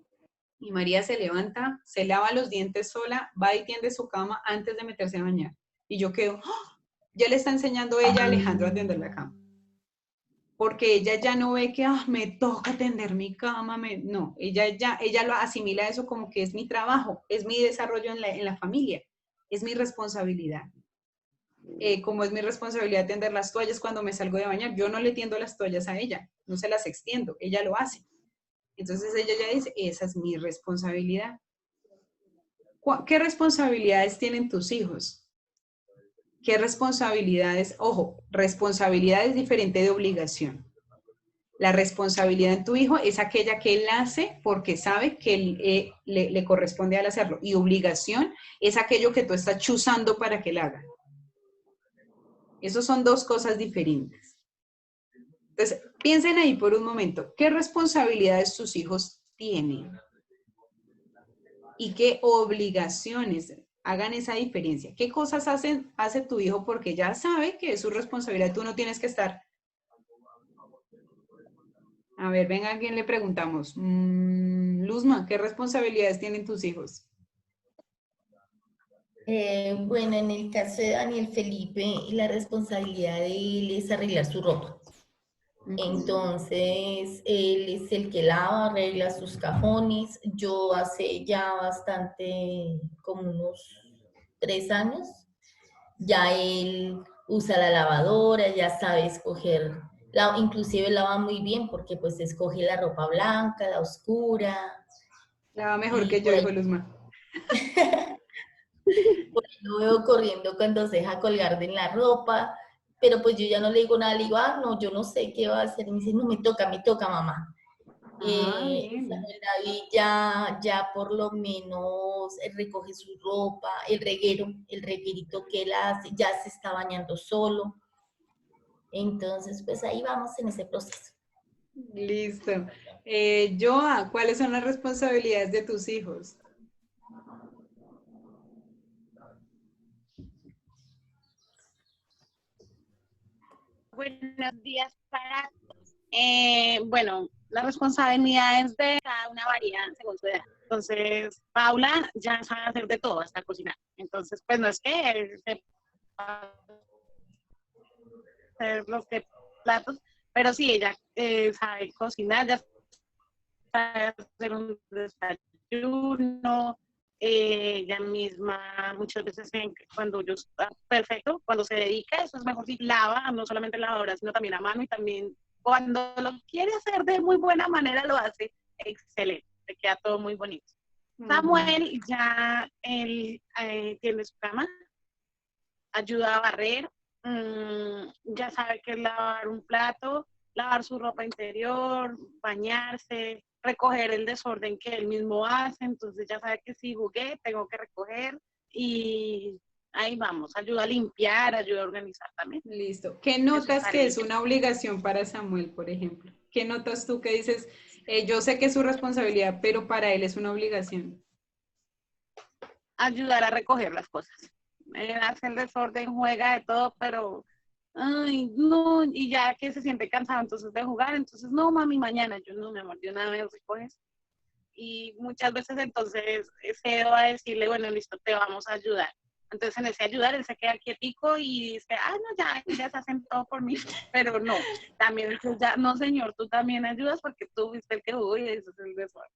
Y María se levanta, se lava los dientes sola, va y tiende su cama antes de meterse a bañar. Y yo quedo, ¡oh! Ya le está enseñando ella a Alejandro a tender la cama. Porque ella ya no ve que me toca tender mi cama, no, ella lo asimila eso como que es mi trabajo, es mi desarrollo en la familia, es mi responsabilidad. Como es mi responsabilidad tender las toallas cuando me salgo de bañar, yo no le tiendo las toallas a ella, no se las extiendo, ella lo hace. Entonces ella ya dice, esa es mi responsabilidad. ¿Qué responsabilidades tienen tus hijos? ¿Qué responsabilidades? Ojo, responsabilidad es diferente de obligación. La responsabilidad en tu hijo es aquella que él hace porque sabe que le corresponde al hacerlo. Y obligación es aquello que tú estás chuzando para que él haga. Esas son dos cosas diferentes. Entonces, piensen ahí por un momento. ¿Qué responsabilidades sus hijos tienen? ¿Y qué obligaciones Hagan esa diferencia. ¿Qué cosas hace tu hijo porque ya sabe que es su responsabilidad? Tú no tienes que estar. A ver, venga, ¿a quién le preguntamos? Luzma, ¿qué responsabilidades tienen tus hijos? Bueno, en el caso de Daniel Felipe, la responsabilidad de él es arreglar su ropa. Entonces, él es el que lava, arregla sus cajones. Yo hace ya bastante, como unos 3 años, ya él usa la lavadora, ya sabe escoger, inclusive lava muy bien porque pues escoge la ropa blanca, la oscura. Lava mejor Y que yo, dijo Luzma. por ahí lo veo corriendo cuando se deja colgar de la ropa, pero pues yo ya no le digo nada, le digo, no, yo no sé qué va a hacer. Y me dice, no, me toca, mamá. Bien. Samuel David ya por lo menos recoge su ropa, el reguerito que él hace, ya se está bañando solo. Entonces, pues ahí vamos en ese proceso. Listo. Joa, ¿cuáles son las responsabilidades de tus hijos? Buenos días para todos. Bueno, las responsabilidades de cada una varían según su edad. Entonces, Paula ya sabe hacer de todo, hasta cocinar. Entonces, pues no es que él sepa hacer los platos, pero sí, ella sabe cocinar, ya sabe hacer un desayuno. Ella misma muchas veces cuando yo está perfecto, cuando se dedica, eso es mejor si lava, no solamente lavadora, sino también a mano, y también cuando lo quiere hacer de muy buena manera lo hace excelente, le queda todo muy bonito. Samuel ya él tiene su cama, ayuda a barrer, ya sabe que es lavar un plato, lavar su ropa interior, bañarse, recoger el desorden que él mismo hace. Entonces ya sabe que si jugué, tengo que recoger, y ahí vamos, ayuda a limpiar, ayuda a organizar también. Listo. ¿Qué notas que es una obligación para Samuel, por ejemplo? ¿Qué notas tú que dices, yo sé que es su responsabilidad, pero para él es una obligación? Ayudar a recoger las cosas. Hace el desorden, juega de todo, pero ay, no, y ya que se siente cansado entonces de jugar, entonces no, mami, mañana. Yo no, mi amor, de una vez recoges. Y muchas veces entonces cedo a decirle, bueno, listo, te vamos a ayudar. Entonces en ese ayudar él se queda quietico y dice, no, ya se hacen todo por mí, pero no, también dice, ya, no señor, tú también ayudas porque tú fuiste el que jugó y eso es el desorden.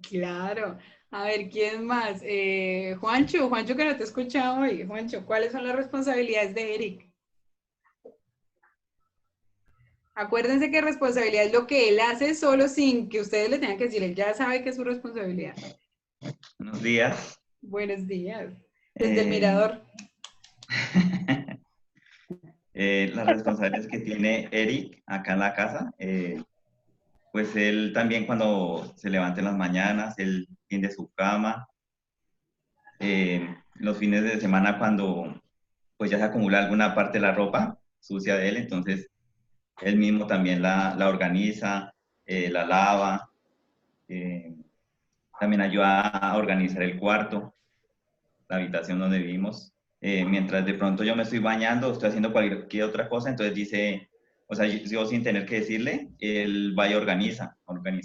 Claro. A ver, ¿quién más? Juancho que no te he escuchado hoy. Juancho, ¿cuáles son las responsabilidades de Eric? Acuérdense que responsabilidad es lo que él hace solo sin que ustedes le tengan que decir, él ya sabe que es su responsabilidad. Buenos días. Buenos días. Desde el mirador. Las responsabilidades que tiene Eric acá en la casa, pues él también cuando se levanta en las mañanas, él tiende su cama. Los fines de semana cuando pues ya se acumula alguna parte de la ropa sucia de él, entonces él mismo también la organiza, la lava, también ayuda a organizar el cuarto, la habitación donde vivimos. Mientras de pronto yo me estoy bañando, estoy haciendo cualquier otra cosa, entonces dice, o sea, yo sin tener que decirle, él va y organiza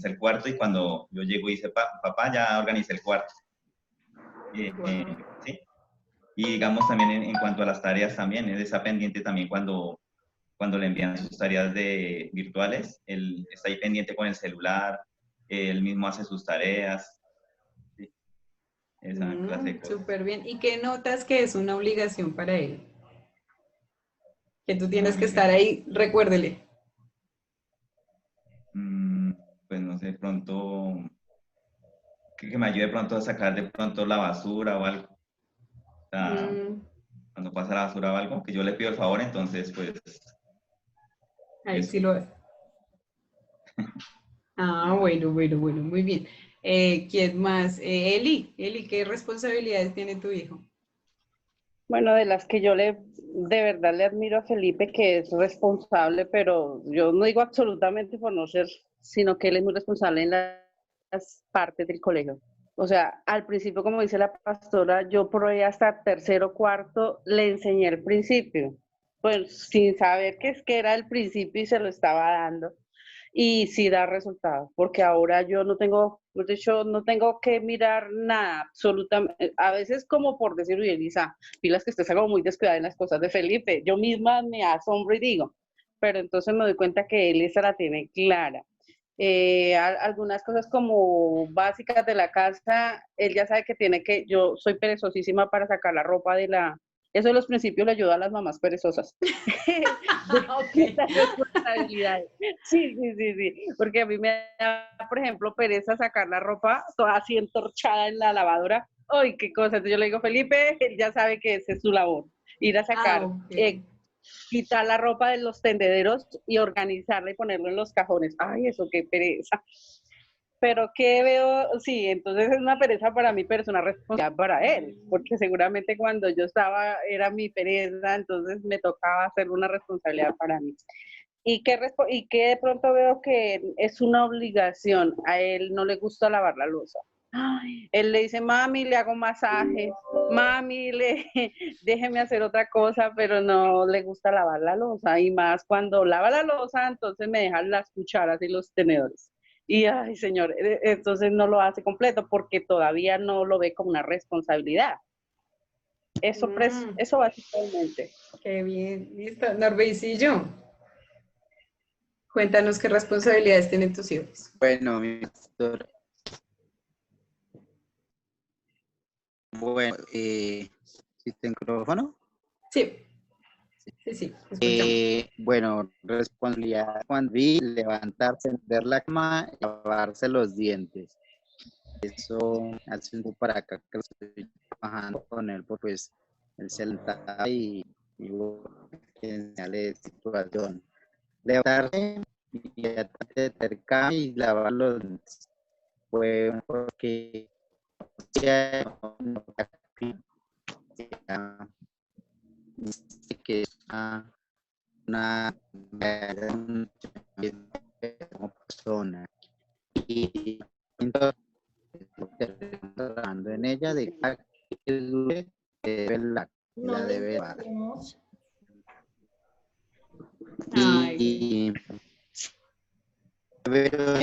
el cuarto, y cuando yo llego y dice, papá, ya organiza el cuarto. Sí. Y digamos también en cuanto a las tareas también, él está pendiente también cuando le envían sus tareas virtuales, él está ahí pendiente con el celular, él mismo hace sus tareas. Sí. Esa clase de cosas. Súper bien. ¿Y qué notas que es una obligación para él? Que tú tienes que estar ahí, recuérdele. Pues no sé, de pronto, que me ayude de pronto a sacar de pronto la basura o algo. O sea, cuando pasa la basura o algo, que yo le pido el favor, entonces pues... Ahí sí lo hace. Bueno, muy bien. ¿Quién más? Eli, ¿qué responsabilidades tiene tu hijo? Bueno, de las que yo de verdad le admiro a Felipe, que es responsable, pero yo no digo absolutamente por no ser, sino que él es muy responsable en las partes del colegio. O sea, al principio, como dice la pastora, yo por ahí hasta tercero, cuarto, le enseñé el principio, pues sin saber qué es que era el principio y se lo estaba dando. Y sí da resultado, porque ahora yo no tengo, de hecho, no tengo que mirar nada, absolutamente. A veces como por decir, oye, Elisa, pilas que estés algo muy descuidada en las cosas de Felipe. Yo misma me asombro y digo, pero entonces me doy cuenta que él esa la tiene clara. Algunas cosas como básicas de la casa, él ya sabe que tiene que, yo soy perezosísima para sacar la ropa de la, eso de los principios le ayuda a las mamás perezosas. Ok. Las responsabilidades. Sí, sí, sí, sí, porque a mí me da, por ejemplo, pereza sacar la ropa toda así entorchada en la lavadora. ¡Ay, qué cosa! Entonces yo le digo, Felipe, él ya sabe que esa es su labor, ir a Ah, sacar, ok. quitar la ropa de los tendederos y organizarla y ponerlo en los cajones. ¡Ay, eso qué pereza! Pero ¿qué veo? Sí, entonces es una pereza para mí, pero es una responsabilidad para él, porque seguramente cuando yo estaba era mi pereza, entonces me tocaba hacer una responsabilidad para mí. Y que de pronto veo que es una obligación, a él no le gusta lavar la loza. Ay, él le dice, mami, le hago masajes, mami, déjeme hacer otra cosa, pero no le gusta lavar la loza. Y más cuando lava la loza, entonces me dejan las cucharas y los tenedores. Y, ay, señor, entonces no lo hace completo porque todavía no lo ve como una responsabilidad. Mm, Eso básicamente. qué bien. Listo. Norbercillo, cuéntanos qué responsabilidades tienen tus hijos. Bueno, mi pastor, bueno, ¿sí tengo micrófono? Sí, sí, sí, escuchamos. Bueno, responsabilidad cuando vi levantarse, ver la cama y lavarse los dientes. Eso haciendo para acá que estoy trabajando con él, pues él se levantaba y bueno, que enseñarle situación. Levantarse y acercar y lavar los dientes. Fue porque ya no, que es una como persona y entonces trabajando en ella de que dure No la le debe dar. entendemos. Ay, Y veo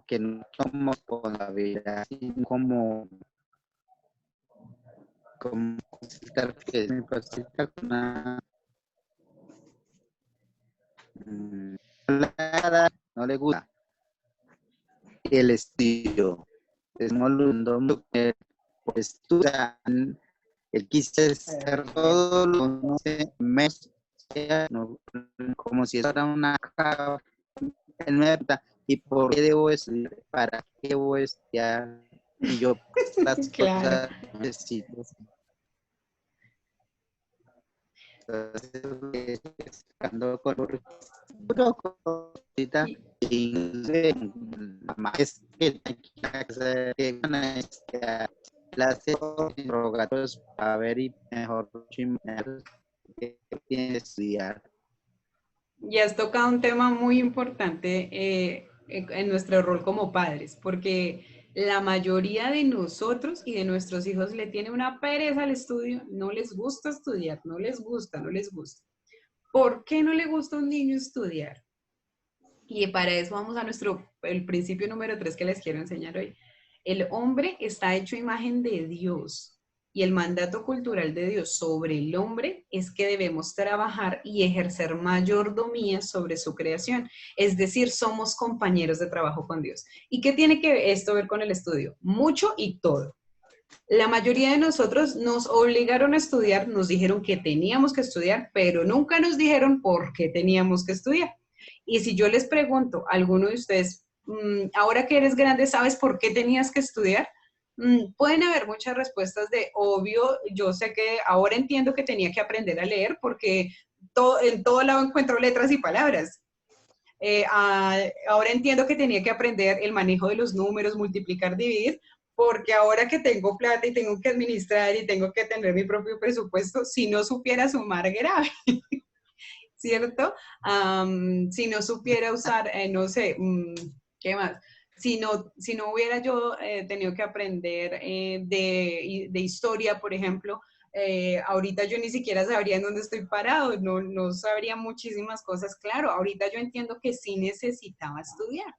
que no somos con la vida como consultar que me consulta con una no le gusta el estilo es molundón pues tú él quise ser todo lo no sé mes no, como si fuera una caja en verdad y por qué debo estudiar para qué debo estudiar y yo pues, las claro. cosas necesito entonces sacando color puro cosita Y, y más que las interrogatorios para ver y mejor que tiene que estudiar. y has tocado un tema muy importante en nuestro rol como padres, porque la mayoría de nosotros y de nuestros hijos le tiene una pereza al estudio, no les gusta estudiar, no les gusta, no les gusta. ¿Por qué no le gusta a un niño estudiar? Y para eso vamos a el principio número 3 que les quiero enseñar hoy. El hombre está hecho imagen de Dios y el mandato cultural de Dios sobre el hombre es que debemos trabajar y ejercer mayordomía sobre su creación. Es decir, somos compañeros de trabajo con Dios. ¿Y qué tiene que esto ver con el estudio? Mucho y todo. La mayoría de nosotros nos obligaron a estudiar, nos dijeron que teníamos que estudiar, pero nunca nos dijeron por qué teníamos que estudiar. Y si yo les pregunto a alguno de ustedes, ahora que eres grande, ¿sabes por qué tenías que estudiar? Pueden haber muchas respuestas de, obvio, yo sé que ahora entiendo que tenía que aprender a leer porque en todo lado encuentro letras y palabras. Ahora entiendo que tenía que aprender el manejo de los números, multiplicar, dividir, porque ahora que tengo plata y tengo que administrar y tengo que tener mi propio presupuesto, si no supiera sumar grave, ¿cierto? Si no supiera usar, no sé, ¿qué más? Si no hubiera yo tenido que aprender de historia, por ejemplo, ahorita yo ni siquiera sabría en dónde estoy parado, no sabría muchísimas cosas. Claro, ahorita yo entiendo que sí necesitaba estudiar.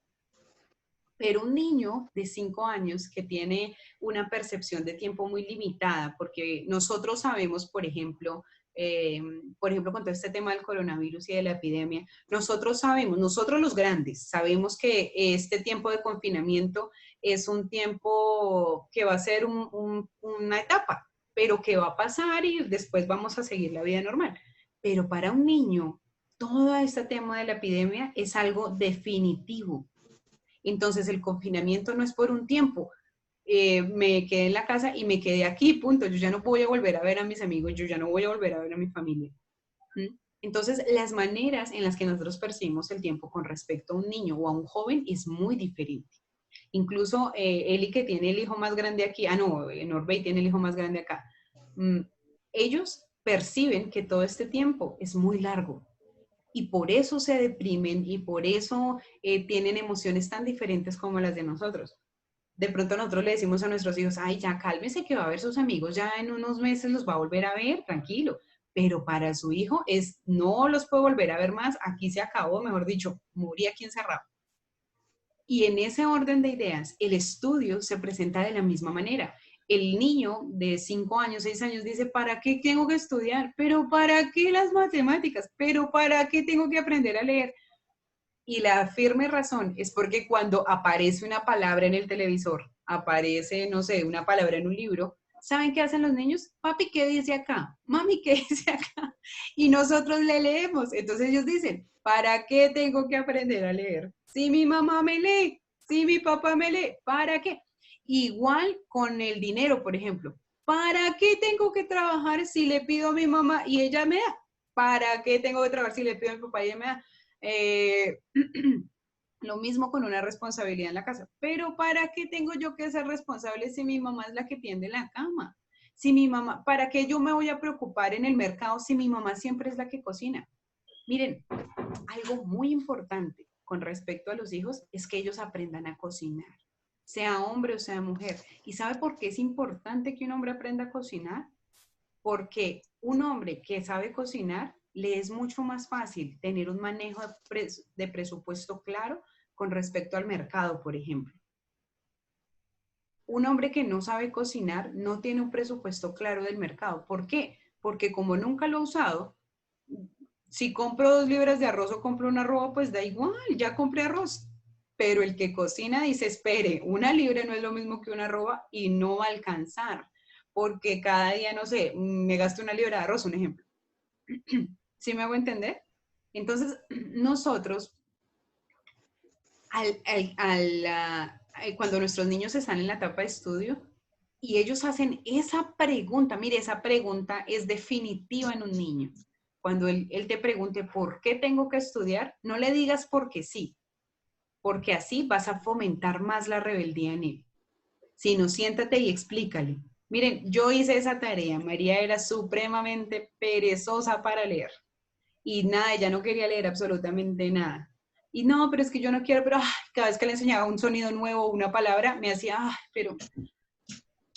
Pero un niño de 5 años que tiene una percepción de tiempo muy limitada, porque nosotros sabemos, por ejemplo, con todo este tema del coronavirus y de la epidemia, nosotros sabemos, nosotros los grandes, sabemos que este tiempo de confinamiento es un tiempo que va a ser una etapa, pero que va a pasar y después vamos a seguir la vida normal. Pero para un niño, todo este tema de la epidemia es algo definitivo. Entonces el confinamiento no es por un tiempo. Me quedé en la casa y me quedé aquí, punto. Yo ya no voy a volver a ver a mis amigos, yo ya no voy a volver a ver a mi familia. Entonces, las maneras en las que nosotros percibimos el tiempo con respecto a un niño o a un joven es muy diferente. Incluso Eli, que tiene el hijo más grande aquí, Norbey tiene el hijo más grande acá, ellos perciben que todo este tiempo es muy largo. Y por eso se deprimen y por eso tienen emociones tan diferentes como las de nosotros. De pronto nosotros le decimos a nuestros hijos, ay, ya cálmese que va a ver sus amigos, ya en unos meses los va a volver a ver, tranquilo. Pero para su hijo es, no los puedo volver a ver más, aquí se acabó, mejor dicho, morí aquí encerrado. Y en ese orden de ideas, el estudio se presenta de la misma manera. El niño de 5 años, 6 años dice, ¿para qué tengo que estudiar? ¿Pero para qué las matemáticas? ¿Pero para qué tengo que aprender a leer? Y la firme razón es porque cuando aparece una palabra en el televisor, aparece, no sé, una palabra en un libro, ¿saben qué hacen los niños? Papi, ¿qué dice acá? Mami, ¿qué dice acá? Y nosotros le leemos. Entonces ellos dicen, ¿para qué tengo que aprender a leer? Si mi mamá me lee, si mi papá me lee, ¿para qué? Igual con el dinero, por ejemplo. ¿Para qué tengo que trabajar si le pido a mi mamá y ella me da? ¿Para qué tengo que trabajar si le pido a mi papá y ella me da? Lo mismo con una responsabilidad en la casa. Pero ¿para qué tengo yo que ser responsable si mi mamá es la que tiende la cama? Si mi mamá, ¿para qué yo me voy a preocupar en el mercado si mi mamá siempre es la que cocina? Miren, algo muy importante con respecto a los hijos es que ellos aprendan a cocinar, sea hombre o sea mujer. ¿Y sabe por qué es importante que un hombre aprenda a cocinar? Porque un hombre que sabe cocinar le es mucho más fácil tener un manejo de presupuesto claro con respecto al mercado, por ejemplo. Un hombre que no sabe cocinar no tiene un presupuesto claro del mercado. ¿Por qué? Porque como nunca lo ha usado, si compro 2 libras de arroz o compro un arroz, pues da igual, ya compré arroz. Pero el que cocina dice, espere, 1 libra no es lo mismo que una arroba y no va a alcanzar. Porque cada día, no sé, me gasto 1 libra de arroz, un ejemplo. ¿Sí me hago entender? Entonces, nosotros, cuando nuestros niños están en la etapa de estudio y ellos hacen esa pregunta, mire, esa pregunta es definitiva en un niño. Cuando él te pregunte, ¿por qué tengo que estudiar? No le digas porque sí, porque así vas a fomentar más la rebeldía en él. Sino siéntate y explícale. Miren, yo hice esa tarea, María era supremamente perezosa para leer. Y nada, ella no quería leer absolutamente nada. Y no, pero es que yo no quiero, pero cada vez que le enseñaba un sonido nuevo, una palabra, me hacía, pero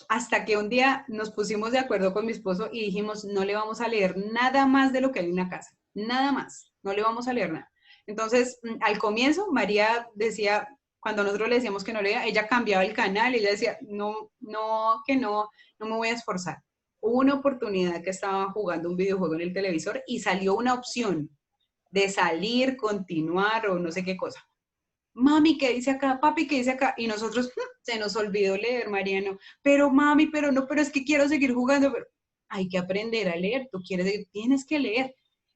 hasta que un día nos pusimos de acuerdo con mi esposo y dijimos, no le vamos a leer nada más de lo que hay en la casa, nada más, no le vamos a leer nada. Entonces, al comienzo, María decía, cuando nosotros le decíamos que no leía, ella cambiaba el canal, ella decía, no me voy a esforzar. Hubo una oportunidad que estaba jugando un videojuego en el televisor y salió una opción de salir, continuar o no sé qué cosa. Mami, ¿qué dice acá? Papi, ¿qué dice acá? Y nosotros, se nos olvidó leer, Mariano. Pero mami, pero no, pero es que quiero seguir jugando. Pero hay que aprender a leer, tienes que leer.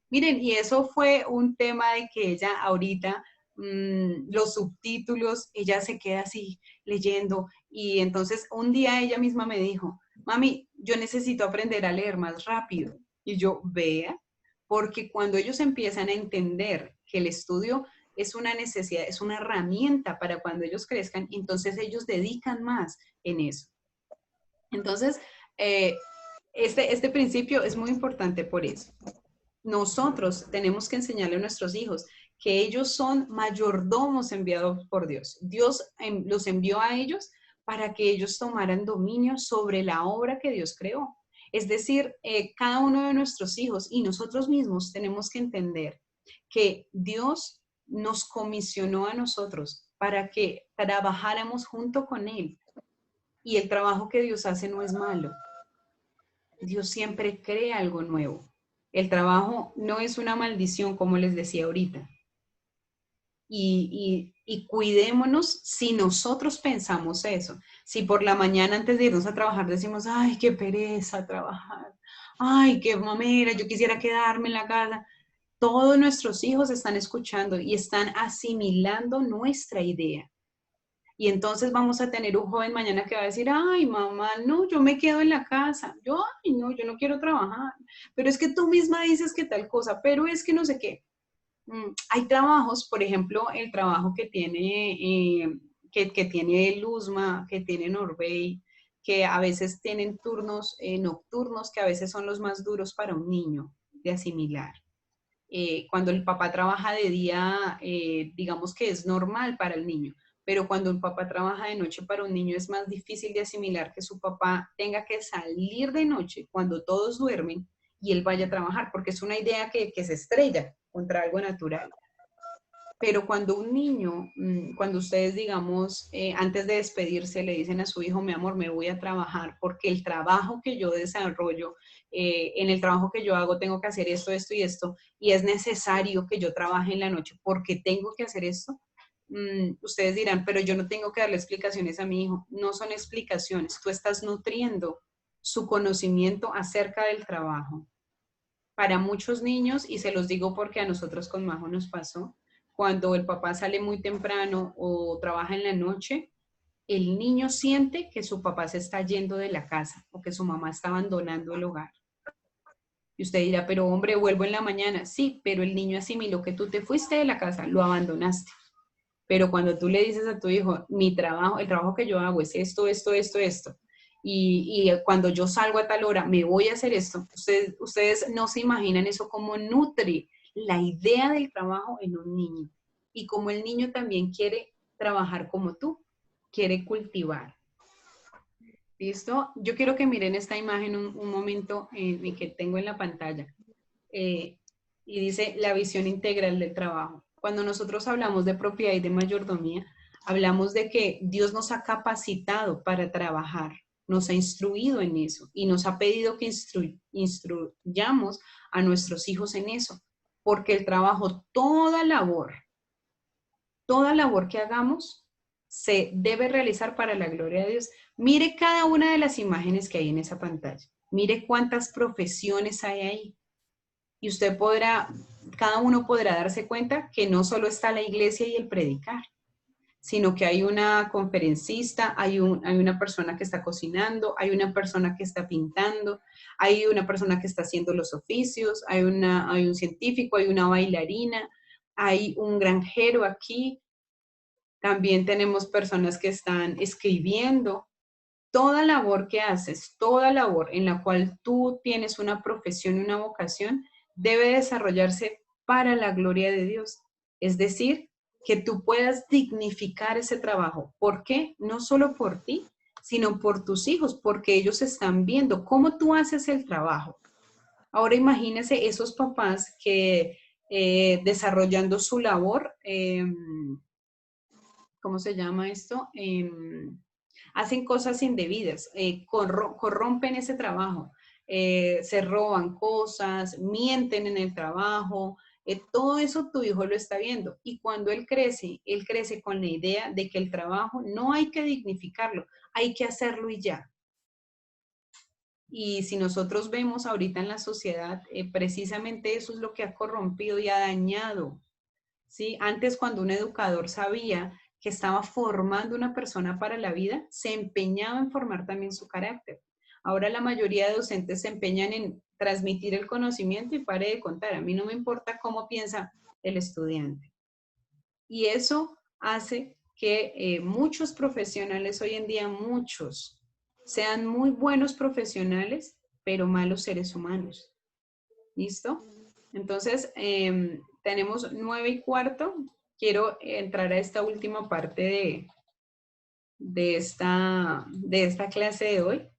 Miren, y eso fue un tema de que ella ahorita, los subtítulos, ella se queda así leyendo. Y entonces un día ella misma me dijo, mami, yo necesito aprender a leer más rápido. Y yo, vea, porque cuando ellos empiezan a entender que el estudio es una necesidad, es una herramienta para cuando ellos crezcan, entonces ellos dedican más en eso. Entonces, este principio es muy importante por eso. Nosotros tenemos que enseñarle a nuestros hijos que ellos son mayordomos enviados por Dios. Dios los envió a ellos para que ellos tomaran dominio sobre la obra que Dios creó. Es decir, cada uno de nuestros hijos y nosotros mismos tenemos que entender que Dios nos comisionó a nosotros para que trabajáramos junto con Él. Y el trabajo que Dios hace no es malo. Dios siempre crea algo nuevo. El trabajo no es una maldición, como les decía ahorita. Y cuidémonos si nosotros pensamos eso. Si por la mañana antes de irnos a trabajar decimos, ay, qué pereza trabajar, ay, qué mamera, yo quisiera quedarme en la casa. Todos nuestros hijos están escuchando y están asimilando nuestra idea. Y entonces vamos a tener un joven mañana que va a decir, ay, mamá, no, yo me quedo en la casa. Ay, no, yo no quiero trabajar. Pero es que tú misma dices que tal cosa, pero es que no sé qué. Hay trabajos, por ejemplo, el trabajo que tiene, que tiene Luzma, que tiene Norbey, que a veces tienen turnos nocturnos, que a veces son los más duros para un niño de asimilar. Cuando el papá trabaja de día, digamos que es normal para el niño, pero cuando un papá trabaja de noche para un niño es más difícil de asimilar que su papá tenga que salir de noche cuando todos duermen y él vaya a trabajar, porque es una idea que se estrella contra algo natural. Pero cuando un niño, cuando ustedes, digamos, antes de despedirse le dicen a su hijo, mi amor, me voy a trabajar, porque el trabajo que yo desarrollo, en el trabajo que yo hago tengo que hacer esto, esto y esto, y es necesario que yo trabaje en la noche porque tengo que hacer esto. Ustedes dirán, pero yo no tengo que darle explicaciones a mi hijo. No son explicaciones, tú estás nutriendo su conocimiento acerca del trabajo. Para muchos niños, y se los digo porque a nosotros con Majo nos pasó, cuando el papá sale muy temprano o trabaja en la noche, el niño siente que su papá se está yendo de la casa o que su mamá está abandonando el hogar. Y usted dirá, pero hombre, vuelvo en la mañana. Sí, pero el niño asimiló que tú te fuiste de la casa, lo abandonaste. Pero cuando tú le dices a tu hijo, mi trabajo, el trabajo que yo hago es esto, esto, esto, esto, y cuando yo salgo a tal hora me voy a hacer esto, ustedes no se imaginan eso cómo nutre la idea del trabajo en un niño. Y como el niño también quiere trabajar como tú, quiere cultivar. ¿Listo? Yo quiero que miren esta imagen un momento que tengo en la pantalla. Y dice la visión integral del trabajo. Cuando nosotros hablamos de propiedad y de mayordomía, hablamos de que Dios nos ha capacitado para trabajar, nos ha instruido en eso y nos ha pedido que instruyamos a nuestros hijos en eso, porque el trabajo, toda labor que hagamos se debe realizar para la gloria de Dios. Mire cada una de las imágenes que hay en esa pantalla. Mire cuántas profesiones hay ahí. Y usted podrá, cada uno podrá darse cuenta que no solo está la iglesia y el predicar, sino que hay una conferencista, hay una persona que está cocinando, hay una persona que está pintando, hay una persona que está haciendo los oficios, hay un científico, hay una bailarina, hay un granjero aquí, también tenemos personas que están escribiendo. Toda labor que haces, toda labor en la cual tú tienes una profesión y una vocación, debe desarrollarse para la gloria de Dios. Es decir, que tú puedas dignificar ese trabajo. ¿Por qué? No solo por ti, sino por tus hijos, porque ellos están viendo cómo tú haces el trabajo. Ahora imagínense esos papás que desarrollando su labor, ¿cómo se llama esto? Hacen cosas indebidas, corrompen ese trabajo, se roban cosas, mienten en el trabajo, todo eso tu hijo lo está viendo. Y cuando él crece con la idea de que el trabajo no hay que dignificarlo, hay que hacerlo y ya. Y si nosotros vemos ahorita en la sociedad, precisamente eso es lo que ha corrompido y ha dañado. ¿Sí? Antes, cuando un educador sabía que estaba formando una persona para la vida, se empeñaba en formar también su carácter. Ahora la mayoría de docentes se empeñan en transmitir el conocimiento y pare de contar. A mí no me importa cómo piensa el estudiante. Y eso hace que muchos profesionales hoy en día, muchos, sean muy buenos profesionales, pero malos seres humanos. ¿Listo? Entonces, tenemos 9:15. Quiero entrar a esta última parte de esta clase de hoy.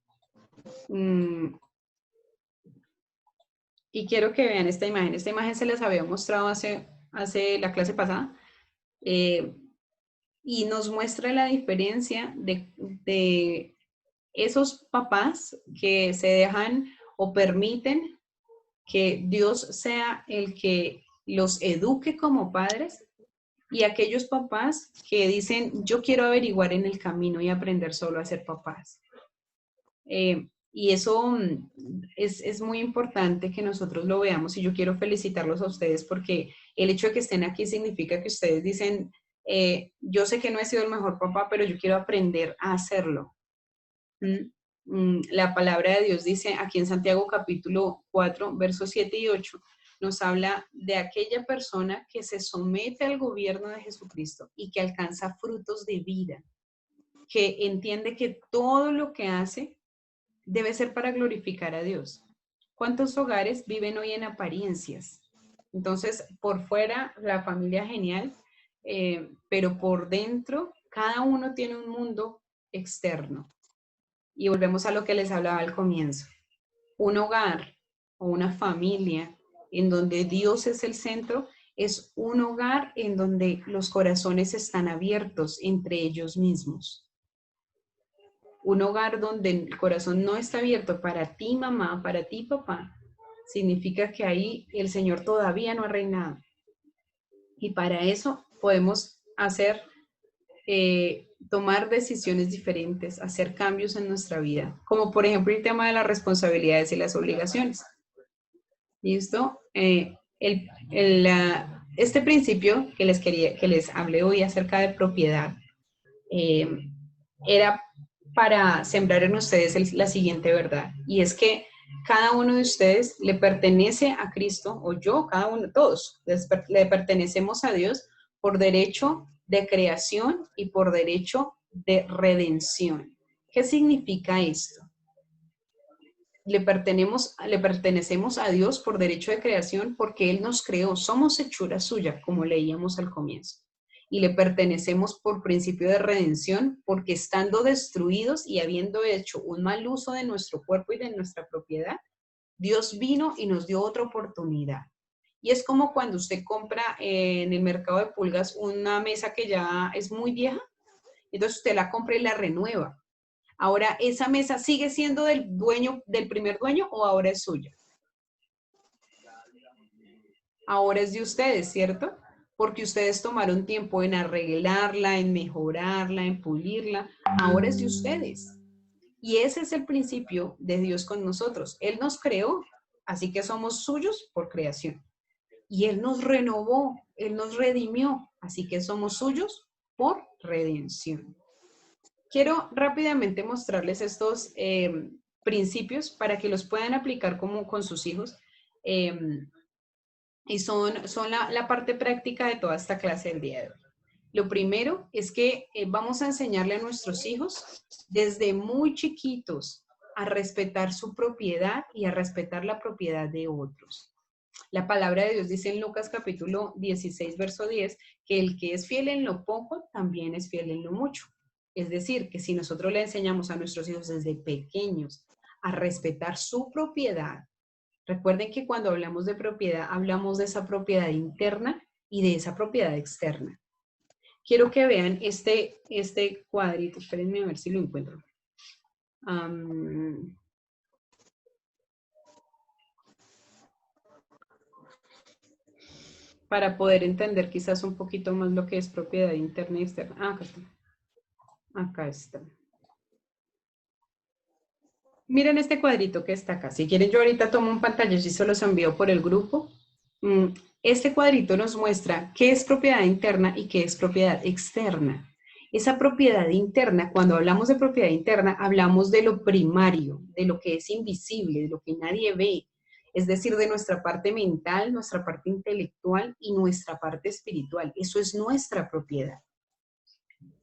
Y quiero que vean esta imagen. Esta imagen se les había mostrado hace la clase pasada. Y nos muestra la diferencia de esos papás que se dejan o permiten que Dios sea el que los eduque como padres, y aquellos papás que dicen, yo quiero averiguar en el camino y aprender solo a ser papás. Y eso es muy importante que nosotros lo veamos, y yo quiero felicitarlos a ustedes porque el hecho de que estén aquí significa que ustedes dicen, yo sé que no he sido el mejor papá, pero yo quiero aprender a hacerlo. La palabra de Dios dice aquí en Santiago capítulo 4, versos 7 y 8, nos habla de aquella persona que se somete al gobierno de Jesucristo y que alcanza frutos de vida, que entiende que todo lo que hace debe ser para glorificar a Dios. ¿Cuántos hogares viven hoy en apariencias? Entonces, por fuera, la familia genial, pero por dentro, cada uno tiene un mundo externo. Y volvemos a lo que les hablaba al comienzo. Un hogar o una familia en donde Dios es el centro, es un hogar en donde los corazones están abiertos entre ellos mismos. Un hogar donde el corazón no está abierto para ti, mamá, para ti, papá, significa que ahí el Señor todavía no ha reinado. Y para eso podemos tomar decisiones diferentes, hacer cambios en nuestra vida, como por ejemplo el tema de las responsabilidades y las obligaciones. ¿Listo? Este principio que les hablé hoy acerca de propiedad, era para sembrar en ustedes la siguiente verdad, y es que cada uno de ustedes le pertenece a Cristo, o yo, cada uno, todos, le pertenecemos a Dios por derecho de creación y por derecho de redención. ¿Qué significa esto? Le pertenecemos a Dios por derecho de creación porque Él nos creó, somos hechura suya, como leíamos al comienzo. Y le pertenecemos por principio de redención porque estando destruidos y habiendo hecho un mal uso de nuestro cuerpo y de nuestra propiedad, Dios vino y nos dio otra oportunidad. Y es como cuando usted compra en el mercado de pulgas una mesa que ya es muy vieja, entonces usted la compra y la renueva. Ahora, ¿esa mesa sigue siendo del primer dueño, o ahora es suya? Ahora es de ustedes, ¿cierto? Porque ustedes tomaron tiempo en arreglarla, en mejorarla, en pulirla. Ahora es de ustedes. Y ese es el principio de Dios con nosotros. Él nos creó, así que somos suyos por creación. Y Él nos renovó, Él nos redimió, así que somos suyos por redención. Quiero rápidamente mostrarles estos principios para que los puedan aplicar como con sus hijos. Y son la parte práctica de toda esta clase del día de hoy. Lo primero es que vamos a enseñarle a nuestros hijos desde muy chiquitos a respetar su propiedad y a respetar la propiedad de otros. La palabra de Dios dice en Lucas capítulo 16, verso 10, que el que es fiel en lo poco, también es fiel en lo mucho. Es decir, que si nosotros le enseñamos a nuestros hijos desde pequeños a respetar su propiedad, recuerden que cuando hablamos de propiedad, hablamos de esa propiedad interna y de esa propiedad externa. Quiero que vean este cuadrito. Espérenme a ver si lo encuentro. Para poder entender quizás un poquito más lo que es propiedad interna y externa. Acá está. Acá está. Miren este cuadrito que está acá. Si quieren, yo ahorita tomo un pantallazo y se los envío por el grupo. Este cuadrito nos muestra qué es propiedad interna y qué es propiedad externa. Esa propiedad interna, cuando hablamos de propiedad interna, hablamos de lo primario, de lo que es invisible, de lo que nadie ve. Es decir, de nuestra parte mental, nuestra parte intelectual y nuestra parte espiritual. Eso es nuestra propiedad.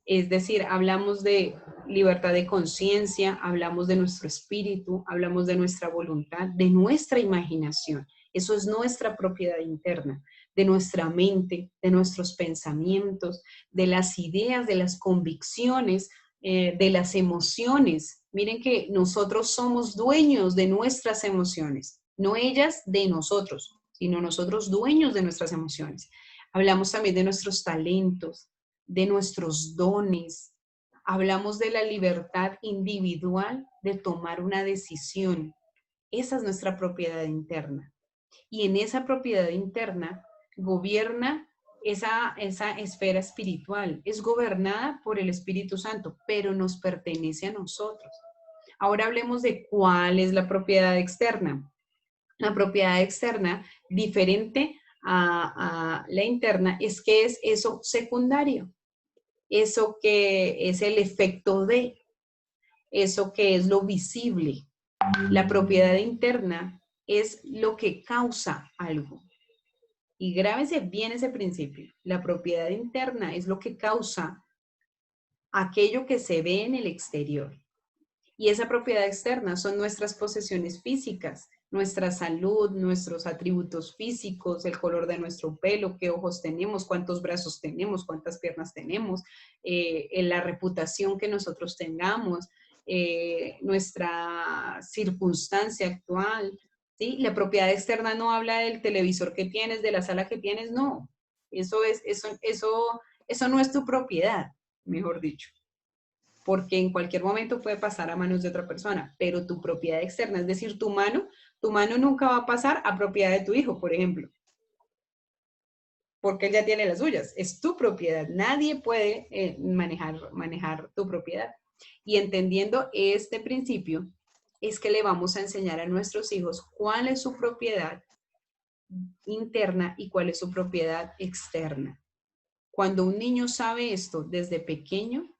Es decir, hablamos de libertad de conciencia, hablamos de nuestro espíritu, hablamos de nuestra voluntad, de nuestra imaginación. Eso es nuestra propiedad interna. de nuestra mente, de nuestros pensamientos, de las ideas, de las convicciones, de las emociones. Miren que nosotros somos dueños de nuestras emociones, no ellas de nosotros, sino nosotros dueños de nuestras emociones. Hablamos también de nuestros talentos, de nuestros dones. Hablamos de la libertad individual de tomar una decisión. Esa es nuestra propiedad interna. Y en esa propiedad interna gobierna esa esfera espiritual. Es gobernada por el Espíritu Santo, pero nos pertenece a nosotros. Ahora hablemos de cuál es la propiedad externa. La propiedad externa, diferente a la interna, es que es eso secundario. Eso que es el efecto de, eso que es lo visible. La propiedad interna es lo que causa algo. Y grábese bien ese principio. La propiedad interna es lo que causa aquello que se ve en el exterior. Y esa propiedad externa son nuestras posesiones físicas, nuestra salud, nuestros atributos físicos, el color de nuestro pelo, qué ojos tenemos, cuántos brazos tenemos, cuántas piernas tenemos, la reputación que nosotros tengamos, nuestra circunstancia actual. ¿Sí? La propiedad externa no habla del televisor que tienes, de la sala que tienes, no. Eso no es tu propiedad, mejor dicho, porque en cualquier momento puede pasar a manos de otra persona, pero tu propiedad externa, es decir, tu mano nunca va a pasar a propiedad de tu hijo, por ejemplo, porque él ya tiene las suyas, es tu propiedad, nadie puede manejar tu propiedad. Y entendiendo este principio, es que le vamos a enseñar a nuestros hijos cuál es su propiedad interna y cuál es su propiedad externa. Cuando un niño sabe esto desde pequeño,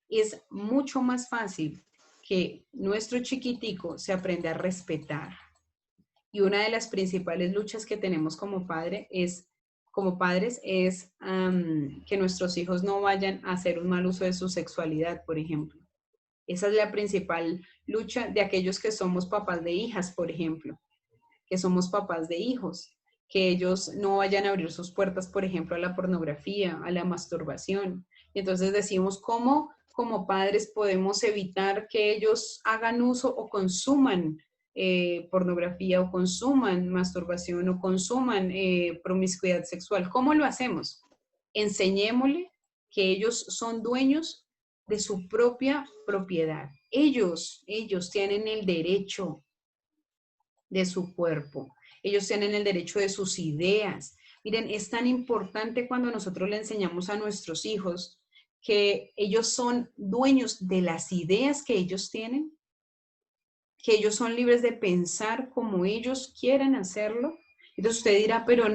es mucho más fácil que nuestro chiquitico se aprenda a respetar. Y una de las principales luchas que tenemos como padres es que nuestros hijos no vayan a hacer un mal uso de su sexualidad, por ejemplo. Esa es la principal lucha de aquellos que somos papás de hijas, por ejemplo, que somos papás de hijos, que ellos no vayan a abrir sus puertas, por ejemplo, a la pornografía, a la masturbación. Y entonces decimos, ¿cómo como padres podemos evitar que ellos hagan uso o consuman pornografía o consuman masturbación o consuman promiscuidad sexual? ¿Cómo lo hacemos? Enseñémosle que ellos son dueños de su propia propiedad. Ellos tienen el derecho de su cuerpo. Ellos tienen el derecho de sus ideas. Miren, es tan importante cuando nosotros le enseñamos a nuestros hijos que ellos son dueños de las ideas que ellos tienen, que ellos son libres de pensar como ellos quieran hacerlo. Entonces usted dirá, pero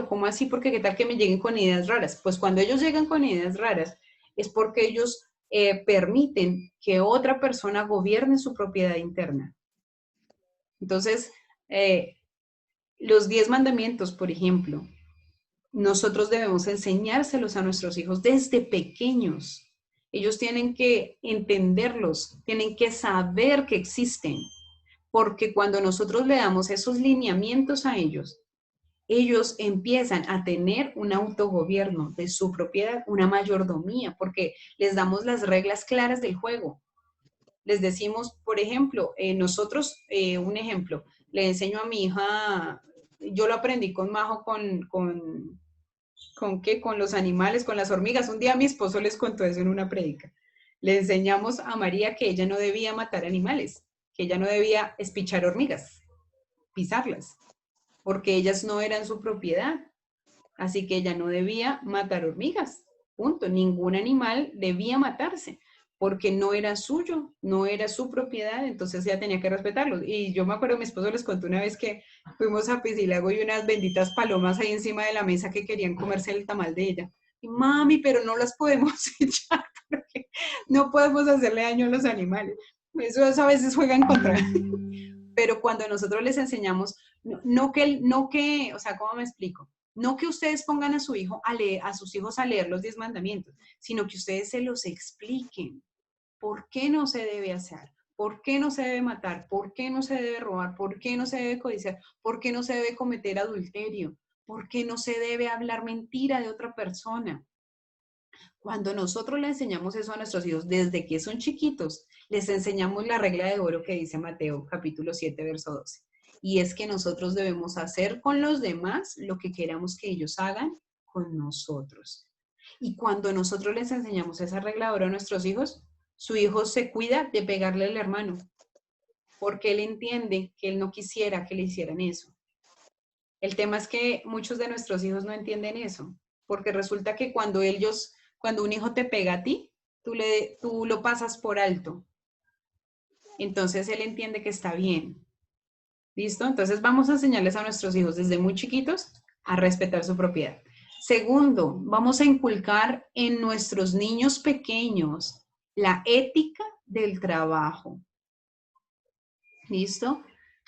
¿cómo así? Porque qué tal que me lleguen con ideas raras. Pues cuando ellos llegan con ideas raras es porque ellos permiten que otra persona gobierne su propiedad interna. Entonces, los 10 mandamientos, por ejemplo, nosotros debemos enseñárselos a nuestros hijos desde pequeños. Ellos tienen que entenderlos, tienen que saber que existen, porque cuando nosotros le damos esos lineamientos a ellos, ellos empiezan a tener un autogobierno de su propiedad, una mayordomía, porque les damos las reglas claras del juego. Les decimos, por ejemplo, nosotros, un ejemplo, le enseño a mi hija, yo lo aprendí con Majo, ¿con qué? Con los animales, con las hormigas. Un día mi esposo les contó eso en una prédica. Le enseñamos a María que ella no debía matar animales, que ella no debía espichar hormigas, pisarlas, porque ellas no eran su propiedad. Así que ella no debía matar hormigas. Punto. Ningún animal debía matarse porque no era suyo, no era su propiedad, entonces ella tenía que respetarlo. Y yo me acuerdo, mi esposo les contó una vez que fuimos a Piscilago y unas benditas palomas ahí encima de la mesa que querían comerse el tamal de ella. Y mami, pero no las podemos echar porque no podemos hacerle daño a los animales. Eso a veces juega en contra. Pero cuando nosotros les enseñamos, no que, o sea, ¿cómo me explico? No que ustedes pongan a su hijo a sus hijos a leer los 10 mandamientos, sino que ustedes se los expliquen. ¿Por qué no se debe hacer? ¿Por qué no se debe matar? ¿Por qué no se debe robar? ¿Por qué no se debe codiciar? ¿Por qué no se debe cometer adulterio? porque no se debe hablar mentira de otra persona. Cuando nosotros le enseñamos eso a nuestros hijos desde que son chiquitos, les enseñamos la regla de oro que dice Mateo capítulo 7, verso 12. Y es que nosotros debemos hacer con los demás lo que queramos que ellos hagan con nosotros. Y cuando nosotros les enseñamos esa regla de oro a nuestros hijos, su hijo se cuida de pegarle al hermano, porque él entiende que él no quisiera que le hicieran eso. El tema es que muchos de nuestros hijos no entienden eso, porque resulta que cuando un hijo te pega a ti, tú lo pasas por alto. Entonces él entiende que está bien. ¿Listo? Entonces vamos a enseñarles a nuestros hijos desde muy chiquitos a respetar su propiedad. Segundo, vamos a inculcar en nuestros niños pequeños la ética del trabajo. ¿Listo?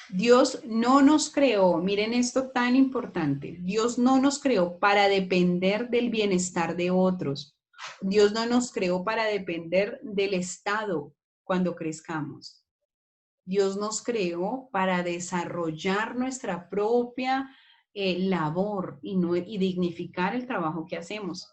Dios no nos creó, miren esto tan importante, Dios no nos creó para depender del bienestar de otros. Dios no nos creó para depender del Estado cuando crezcamos. Dios nos creó para desarrollar nuestra propia labor y dignificar el trabajo que hacemos.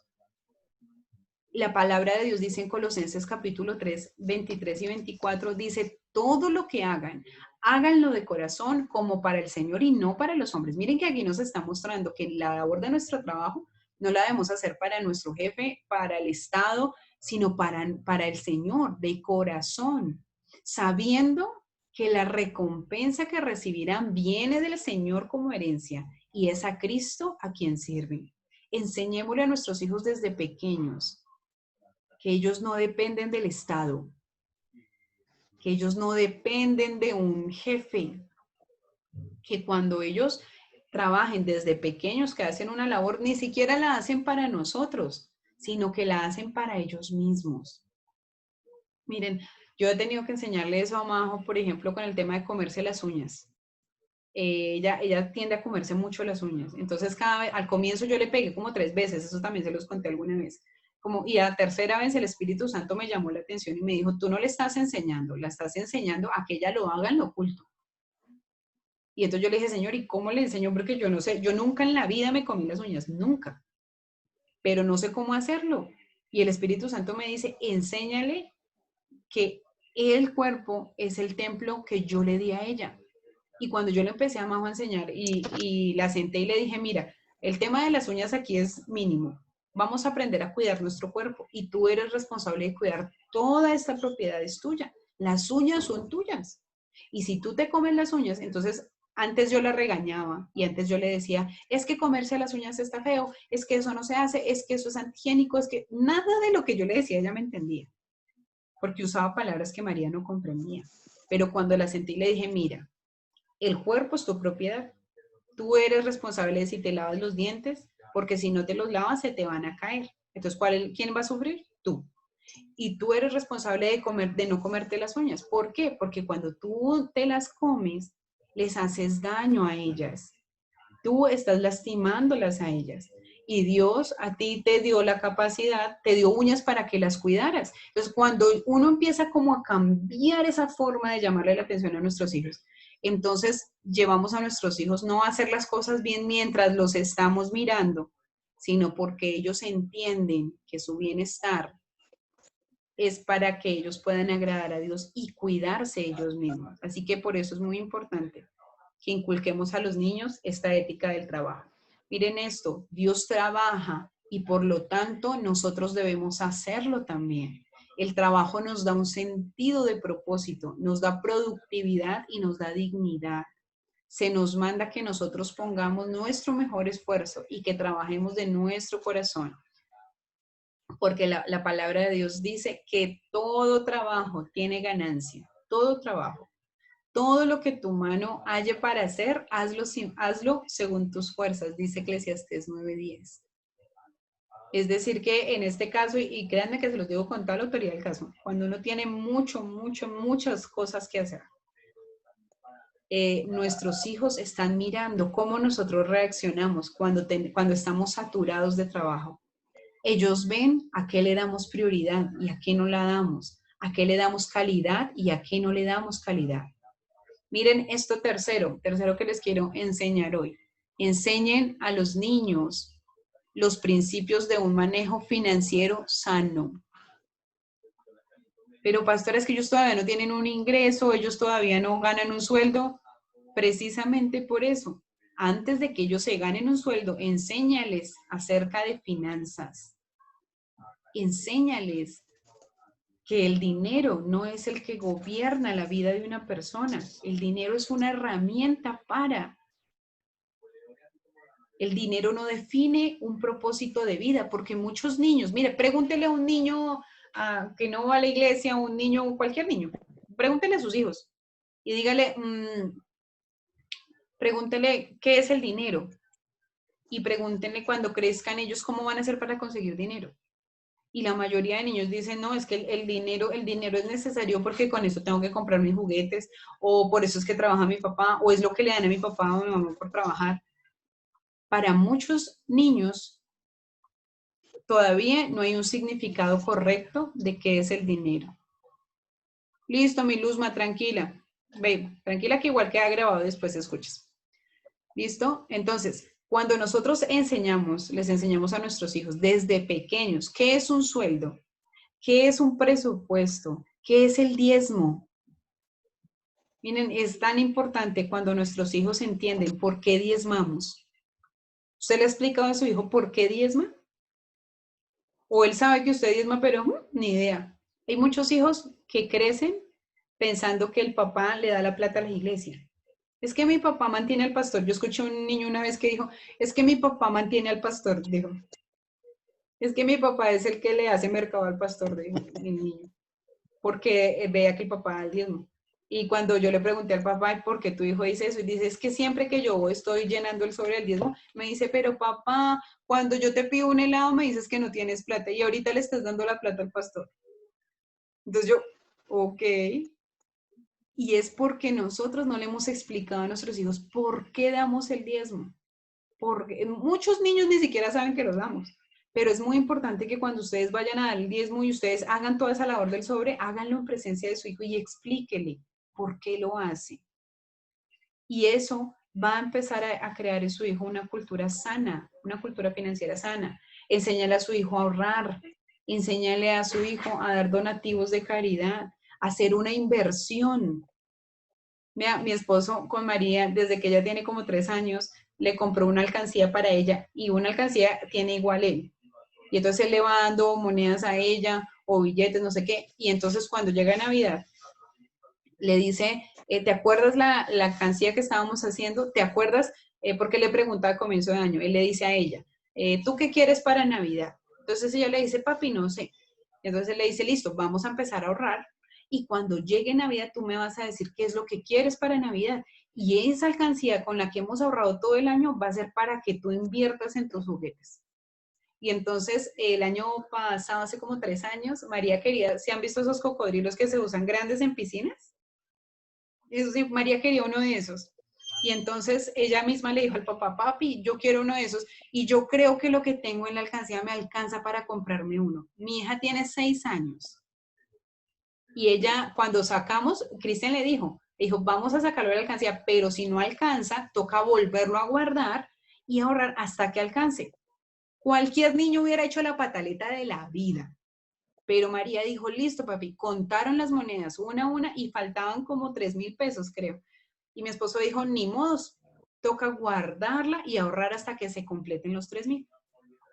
La palabra de Dios dice en Colosenses capítulo 3, 23 y 24, dice, todo lo que hagan, háganlo de corazón como para el Señor y no para los hombres. Miren que aquí nos está mostrando que la labor de nuestro trabajo no la debemos hacer para nuestro jefe, para el Estado, sino para el Señor, de corazón, sabiendo que la recompensa que recibirán viene del Señor como herencia y es a Cristo a quien sirven. Enseñémosle a nuestros hijos desde pequeños que ellos no dependen del Estado, que ellos no dependen de un jefe, que cuando ellos trabajen desde pequeños, que hacen una labor, ni siquiera la hacen para nosotros, sino que la hacen para ellos mismos. Miren, yo he tenido que enseñarle eso a Majo, por ejemplo, con el tema de comerse las uñas. Ella tiende a comerse mucho las uñas. Entonces, al comienzo yo le pegué como 3 veces, eso también se los conté alguna vez. Y a la tercera vez el Espíritu Santo me llamó la atención y me dijo, tú no le estás enseñando, la estás enseñando a que ella lo haga en lo oculto. Y entonces yo le dije, Señor, ¿y cómo le enseño? Porque yo no sé, yo nunca en la vida me comí las uñas, nunca. Pero no sé cómo hacerlo. Y el Espíritu Santo me dice, enséñale que el cuerpo es el templo que yo le di a ella. Y cuando yo le empecé a Majo a enseñar y la senté y le dije, mira, el tema de las uñas aquí es mínimo. Vamos a aprender a cuidar nuestro cuerpo y tú eres responsable de cuidar toda esta propiedad, es tuya. Las uñas son tuyas. Y si tú te comes las uñas, entonces antes yo la regañaba y antes yo le decía, es que comerse las uñas está feo, es que eso no se hace, es que eso es antihigiénico, es que nada de lo que yo le decía ella me entendía, porque usaba palabras que María no comprendía. Pero cuando la sentí le dije, mira, el cuerpo es tu propiedad. Tú eres responsable de si te lavas los dientes, porque si no te los lavas se te van a caer. Entonces, ¿quién va a sufrir? Tú. Y tú eres responsable de no comerte las uñas. ¿Por qué? Porque cuando tú te las comes, les haces daño a ellas. Tú estás lastimándolas a ellas. Y Dios a ti te dio la capacidad, te dio uñas para que las cuidaras. Entonces, cuando uno empieza como a cambiar esa forma de llamarle la atención a nuestros hijos, entonces llevamos a nuestros hijos no a hacer las cosas bien mientras los estamos mirando, sino porque ellos entienden que su bienestar es para que ellos puedan agradar a Dios y cuidarse ellos mismos. Así que por eso es muy importante que inculquemos a los niños esta ética del trabajo. Miren esto, Dios trabaja y por lo tanto nosotros debemos hacerlo también. El trabajo nos da un sentido de propósito, nos da productividad y nos da dignidad. Se nos manda que nosotros pongamos nuestro mejor esfuerzo y que trabajemos de nuestro corazón. Porque la palabra de Dios dice que todo trabajo tiene ganancia, todo trabajo. Todo lo que tu mano halle para hacer, hazlo según tus fuerzas, dice Eclesiastés 9:10. Es decir que en este caso, y créanme que se los digo con toda la autoridad del caso, cuando uno tiene muchas cosas que hacer, nuestros hijos están mirando cómo nosotros reaccionamos cuando estamos saturados de trabajo. Ellos ven a qué le damos prioridad y a qué no la damos, a qué le damos calidad y a qué no le damos calidad. Miren esto tercero que les quiero enseñar hoy. Enseñen a los niños los principios de un manejo financiero sano. Pero pastora, es que ellos todavía no tienen un ingreso, ellos todavía no ganan un sueldo. Precisamente por eso, antes de que ellos se ganen un sueldo, enséñales acerca de finanzas. Enséñales que el dinero no es el que gobierna la vida de una persona. El dinero es una herramienta para. El dinero no define un propósito de vida, porque muchos niños, mire, pregúntele a un niño que no va a la iglesia, un niño, cualquier niño, pregúntele a sus hijos y dígale, pregúntele qué es el dinero y pregúntenle cuando crezcan ellos cómo van a hacer para conseguir dinero. Y la mayoría de niños dicen, no, es que el dinero es necesario porque con eso tengo que comprar mis juguetes, o por eso es que trabaja mi papá, o es lo que le dan a mi papá o a mi mamá por trabajar. Para muchos niños todavía no hay un significado correcto de qué es el dinero. Listo, mi Luzma, tranquila. Ve, tranquila que igual queda grabado después escuchas. ¿Listo? Entonces, cuando nosotros les enseñamos a nuestros hijos desde pequeños, ¿qué es un sueldo? ¿Qué es un presupuesto? ¿Qué es el diezmo? Miren, es tan importante cuando nuestros hijos entienden por qué diezmamos. ¿Usted le ha explicado a su hijo por qué diezma? O él sabe que usted diezma, pero ni idea. Hay muchos hijos que crecen pensando que el papá le da la plata a la iglesia. Es que mi papá mantiene al pastor. Yo escuché a un niño una vez que dijo, es que mi papá mantiene al pastor, dijo. Es que mi papá es el que le hace mercado al pastor, dijo el niño. Porque vea que el papá da el diezmo. Y cuando yo le pregunté al papá, ¿por qué tu hijo dice eso? Y dice, es que siempre que yo estoy llenando el sobre del diezmo, me dice, pero papá, cuando yo te pido un helado me dices que no tienes plata y ahorita le estás dando la plata al pastor. Entonces yo, ok. Y es porque nosotros no le hemos explicado a nuestros hijos por qué damos el diezmo. Porque muchos niños ni siquiera saben que los damos. Pero es muy importante que cuando ustedes vayan a dar el diezmo y ustedes hagan toda esa labor del sobre, háganlo en presencia de su hijo y explíquele por qué lo hace. Y eso va a empezar a crear en su hijo una cultura sana, una cultura financiera sana. Enséñale a su hijo a ahorrar, enséñale a su hijo a dar donativos de caridad, a hacer una inversión. Mira, mi esposo con María, desde que ella tiene como 3 años, le compró una alcancía para ella y una alcancía tiene igual él. Y entonces él le va dando monedas a ella o billetes, no sé qué. Y entonces cuando llega Navidad, le dice, ¿te acuerdas la alcancía que estábamos haciendo? ¿Te acuerdas? Porque le pregunta a comienzo de año. Él le dice a ella, ¿tú qué quieres para Navidad? Entonces ella le dice, papi, no sé. Entonces él le dice, listo, vamos a empezar a ahorrar. Y cuando llegue Navidad, tú me vas a decir qué es lo que quieres para Navidad. Y esa alcancía con la que hemos ahorrado todo el año va a ser para que tú inviertas en tus juguetes. Y entonces el año pasado, hace como 3 años, María quería, ¿se han visto esos cocodrilos que se usan grandes en piscinas? Eso sí, María quería uno de esos. Y entonces ella misma le dijo al papá, papi, yo quiero uno de esos y yo creo que lo que tengo en la alcancía me alcanza para comprarme uno. Mi hija tiene 6 años. Y ella, cuando sacamos, Cristian le dijo, vamos a sacarlo de la alcancía, pero si no alcanza, toca volverlo a guardar y ahorrar hasta que alcance. Cualquier niño hubiera hecho la pataleta de la vida. Pero María dijo, listo, papi, contaron las monedas una a una y faltaban como 3,000 pesos, creo. Y mi esposo dijo, ni modos, toca guardarla y ahorrar hasta que se completen los 3,000.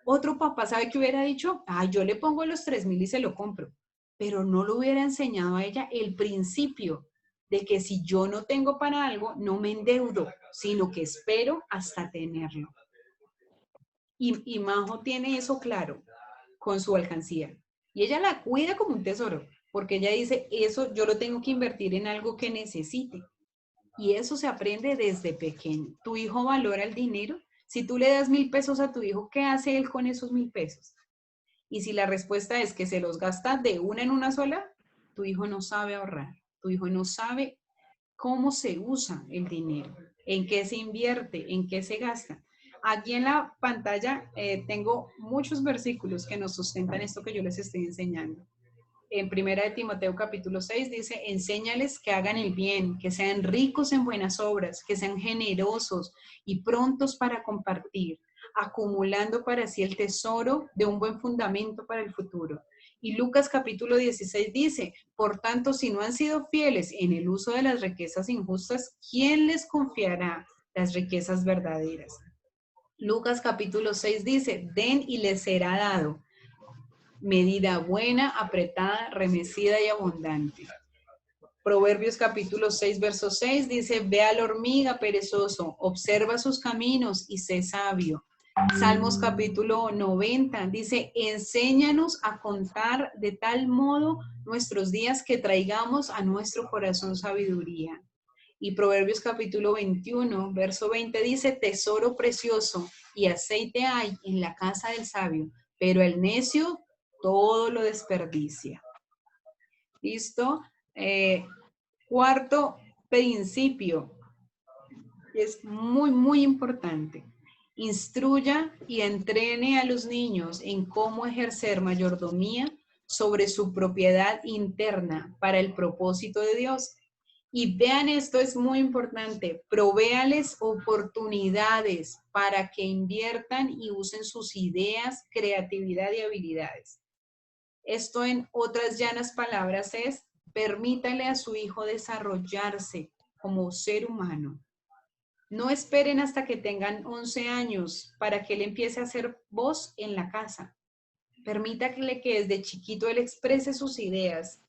Otro papá, ¿sabe qué hubiera dicho? Yo le pongo los 3,000 y se lo compro. Pero no lo hubiera enseñado a ella el principio de que si yo no tengo para algo, no me endeudo, sino que espero hasta tenerlo. Y Majo tiene eso claro con su alcancía. Y ella la cuida como un tesoro, porque ella dice, eso yo lo tengo que invertir en algo que necesite. Y eso se aprende desde pequeño. ¿Tu hijo valora el dinero? Si tú le das 1,000 pesos a tu hijo, ¿qué hace él con esos 1,000 pesos? Y si la respuesta es que se los gasta de una en una sola, tu hijo no sabe ahorrar. Tu hijo no sabe cómo se usa el dinero, en qué se invierte, en qué se gasta. Aquí en la pantalla tengo muchos versículos que nos sustentan esto que yo les estoy enseñando. en Primera de Timoteo capítulo 6 dice, enséñales que hagan el bien, que sean ricos en buenas obras, que sean generosos y prontos para compartir, acumulando para sí el tesoro de un buen fundamento para el futuro. Y Lucas capítulo 16 dice, por tanto, si no han sido fieles en el uso de las riquezas injustas, ¿quién les confiará las riquezas verdaderas? Lucas capítulo 6 dice, den y les será dado, medida buena, apretada, remecida y abundante. Proverbios capítulo 6, verso 6 dice, ve a la hormiga perezoso, observa sus caminos y sé sabio. Salmos capítulo 90 dice, enséñanos a contar de tal modo nuestros días que traigamos a nuestro corazón sabiduría. Y Proverbios capítulo 21, verso 20 dice, tesoro precioso y aceite hay en la casa del sabio, pero el necio todo lo desperdicia. ¿Listo? Cuarto principio, es muy, muy importante. Instruya y entrene a los niños en cómo ejercer mayordomía sobre su propiedad interna para el propósito de Dios. Y vean, esto es muy importante, provéales oportunidades para que inviertan y usen sus ideas, creatividad y habilidades. Esto en otras llanas palabras es, permítale a su hijo desarrollarse como ser humano. No esperen hasta que tengan 11 años para que él empiece a hacer voz en la casa. Permítale que desde chiquito él exprese sus ideas,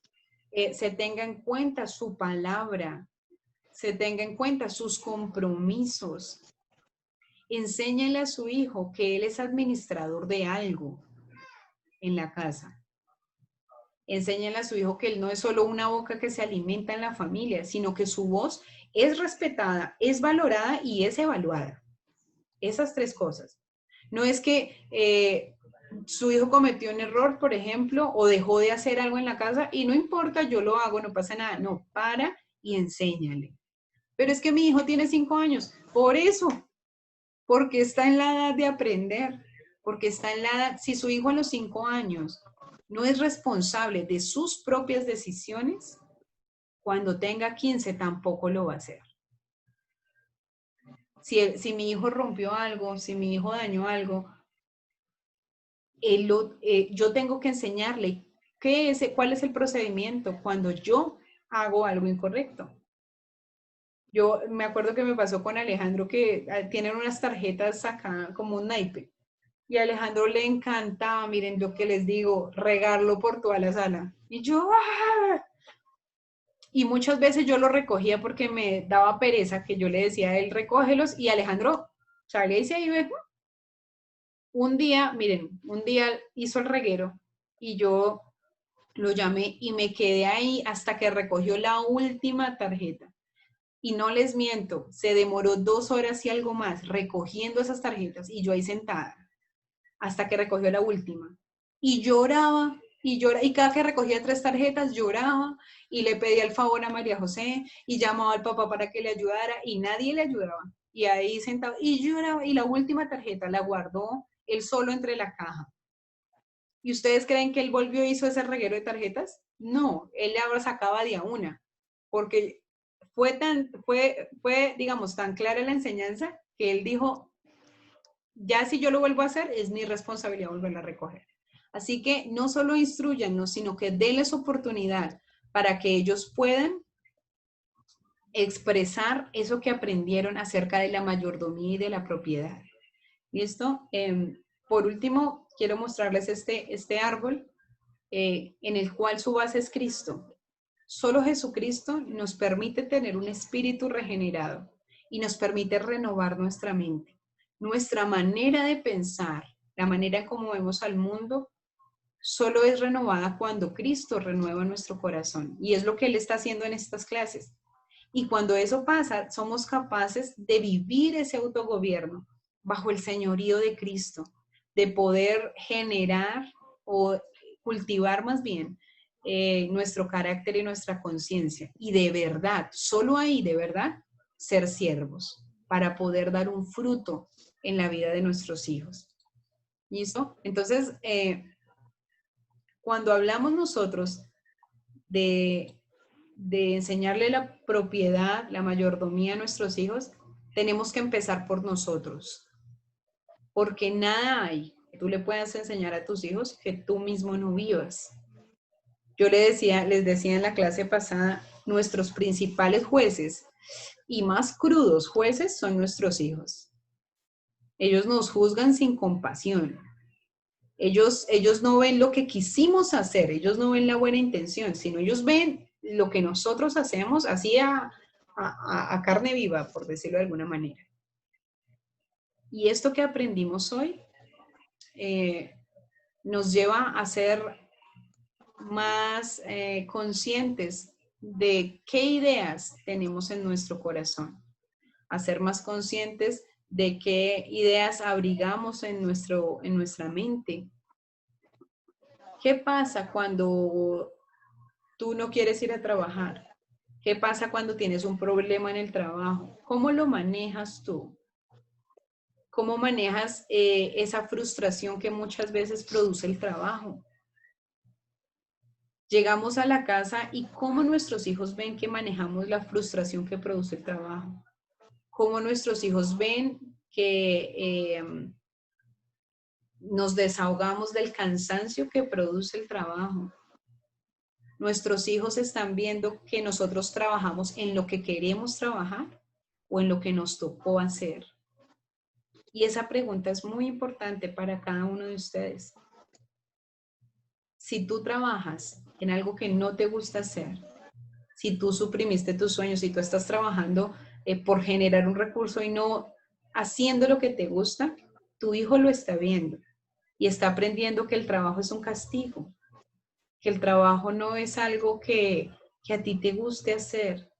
se tenga en cuenta su palabra, se tenga en cuenta sus compromisos. Enséñale a su hijo que él es administrador de algo en la casa. Enséñale a su hijo que él no es solo una boca que se alimenta en la familia, sino que su voz es respetada, es valorada y es evaluada. Esas tres cosas. No es que su hijo cometió un error, por ejemplo, o dejó de hacer algo en la casa y no importa, yo lo hago, no pasa nada. No, para y enséñale. Pero es que mi hijo tiene 5 años. Por eso, porque está en la edad de aprender, porque está en la edad, si su hijo a los 5 años no es responsable de sus propias decisiones, cuando tenga 15 tampoco lo va a hacer. Si mi hijo rompió algo, si mi hijo dañó algo, yo tengo que enseñarle cuál es el procedimiento cuando yo hago algo incorrecto. Yo me acuerdo que me pasó con Alejandro que tienen unas tarjetas acá como un naipe. Y a Alejandro le encantaba, miren, yo que les digo, regarlo por toda la sala. Y yo, ¡ah! Y muchas veces yo lo recogía porque me daba pereza, que yo le decía a él, recógelos, y Alejandro salía y se iba. Un día, miren, un día hizo el reguero y yo lo llamé y me quedé ahí hasta que recogió la última tarjeta. Y no les miento, se demoró 2 horas y algo más recogiendo esas tarjetas y yo ahí sentada hasta que recogió la última. Y lloraba, y cada que recogía 3 tarjetas lloraba y le pedía el favor a María José y llamaba al papá para que le ayudara y nadie le ayudaba. Y ahí sentado y lloraba y la última tarjeta la guardó él solo entre la caja. ¿Y ustedes creen que él volvió y hizo ese reguero de tarjetas? No, él ahora sacaba de a una, porque fue, digamos, tan clara la enseñanza que él dijo, ya si yo lo vuelvo a hacer, es mi responsabilidad volverla a recoger. Así que no solo instruyannos, sino que denles oportunidad para que ellos puedan expresar eso que aprendieron acerca de la mayordomía y de la propiedad. ¿Listo? Por último, quiero mostrarles este árbol en el cual su base es Cristo. Solo Jesucristo nos permite tener un espíritu regenerado y nos permite renovar nuestra mente. Nuestra manera de pensar, la manera como vemos al mundo, solo es renovada cuando Cristo renueva nuestro corazón. Y es lo que Él está haciendo en estas clases. Y cuando eso pasa, somos capaces de vivir ese autogobierno bajo el señorío de Cristo, de poder generar o cultivar más bien nuestro carácter y nuestra conciencia. Y de verdad, solo ahí de verdad, ser siervos para poder dar un fruto en la vida de nuestros hijos. ¿Listo? Entonces, cuando hablamos nosotros de enseñarle la propiedad, la mayordomía a nuestros hijos, tenemos que empezar por nosotros. Porque nada hay que tú le puedas enseñar a tus hijos que tú mismo no vivas. Yo les decía en la clase pasada, nuestros principales jueces y más crudos jueces son nuestros hijos. Ellos nos juzgan sin compasión. Ellos no ven lo que quisimos hacer, ellos no ven la buena intención, sino ellos ven lo que nosotros hacemos así a carne viva, por decirlo de alguna manera. Y esto que aprendimos hoy nos lleva a ser más conscientes de qué ideas tenemos en nuestro corazón, a ser más conscientes de qué ideas abrigamos en nuestra mente. ¿Qué pasa cuando tú no quieres ir a trabajar? ¿Qué pasa cuando tienes un problema en el trabajo? ¿Cómo lo manejas tú? ¿Cómo manejas esa frustración que muchas veces produce el trabajo? Llegamos a la casa y cómo nuestros hijos ven que manejamos la frustración que produce el trabajo. Cómo nuestros hijos ven que nos desahogamos del cansancio que produce el trabajo. Nuestros hijos están viendo que nosotros trabajamos en lo que queremos trabajar o en lo que nos tocó hacer. Y esa pregunta es muy importante para cada uno de ustedes. Si tú trabajas en algo que no te gusta hacer, si tú suprimiste tus sueños, si tú estás trabajando por generar un recurso y no haciendo lo que te gusta, tu hijo lo está viendo y está aprendiendo que el trabajo es un castigo, que el trabajo no es algo que a ti te guste hacer.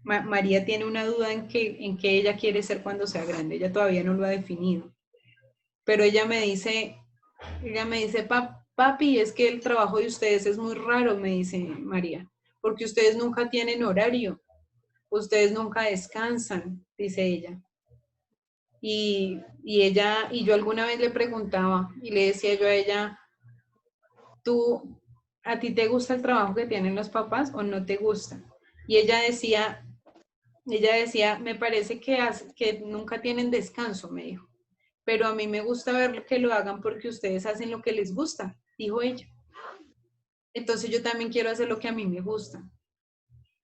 María tiene una duda en qué ella quiere ser cuando sea grande, ella todavía no lo ha definido, pero ella me dice, papi, es que el trabajo de ustedes es muy raro, me dice María, porque ustedes nunca tienen horario, ustedes nunca descansan, dice ella. Y yo alguna vez le preguntaba y le decía yo a ella, ¿a ti te gusta el trabajo que tienen los papás o no te gusta? Y ella decía, me parece que nunca tienen descanso, me dijo. Pero a mí me gusta ver que lo hagan porque ustedes hacen lo que les gusta, dijo ella. Entonces yo también quiero hacer lo que a mí me gusta.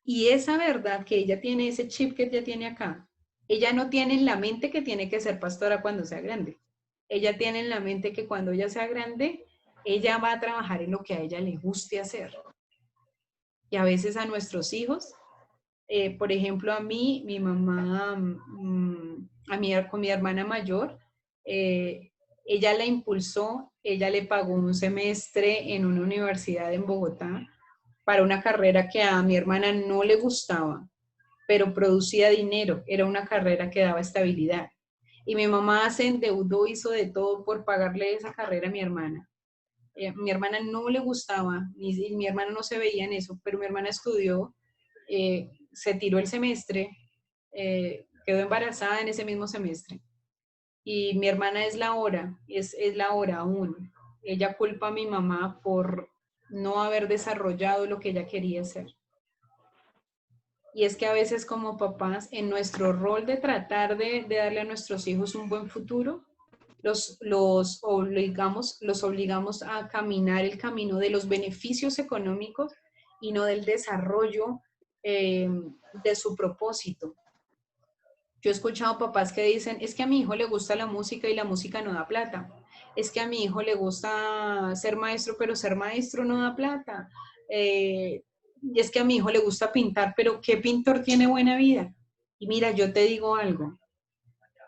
Y esa verdad que ella tiene, ese chip que ella tiene acá, ella no tiene en la mente que tiene que ser pastora cuando sea grande. Ella tiene en la mente que cuando ella sea grande, ella va a trabajar en lo que a ella le guste hacer. Y a veces a nuestros hijos, por ejemplo, a mí, mi mamá, con mi hermana mayor, ella la impulsó, ella le pagó un semestre en una universidad en Bogotá para una carrera que a mi hermana no le gustaba, pero producía dinero, era una carrera que daba estabilidad. Y mi mamá se endeudó, hizo de todo por pagarle esa carrera a mi hermana. Mi hermana no le gustaba, ni mi hermana no se veía en eso, pero mi hermana estudió, se tiró el semestre, quedó embarazada en ese mismo semestre. Y mi hermana es la hora aún. Ella culpa a mi mamá por no haber desarrollado lo que ella quería hacer. Y es que a veces como papás, en nuestro rol de tratar de darle a nuestros hijos un buen futuro, los obligamos a caminar el camino de los beneficios económicos y no del desarrollo de su propósito. Yo he escuchado papás que dicen, es que a mi hijo le gusta la música y la música no da plata. Es que a mi hijo le gusta ser maestro, pero ser maestro no da plata. Y es que a mi hijo le gusta pintar, pero ¿qué pintor tiene buena vida? Y mira, yo te digo algo.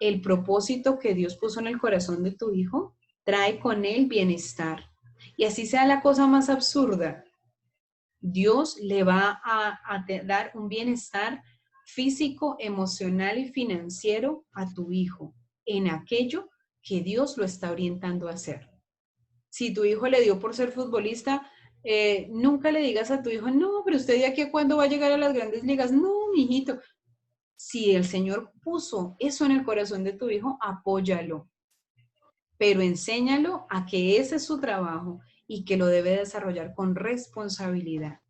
El propósito que Dios puso en el corazón de tu hijo trae con él bienestar. Y así sea la cosa más absurda, Dios le va a dar un bienestar físico, emocional y financiero a tu hijo en aquello que Dios lo está orientando a hacer. Si tu hijo le dio por ser futbolista, nunca le digas a tu hijo, no, pero usted de aquí a cuándo va a llegar a las grandes ligas. No, mijito. Si el Señor puso eso en el corazón de tu hijo, apóyalo. Pero enséñalo a que ese es su trabajo y que lo debe desarrollar con responsabilidad.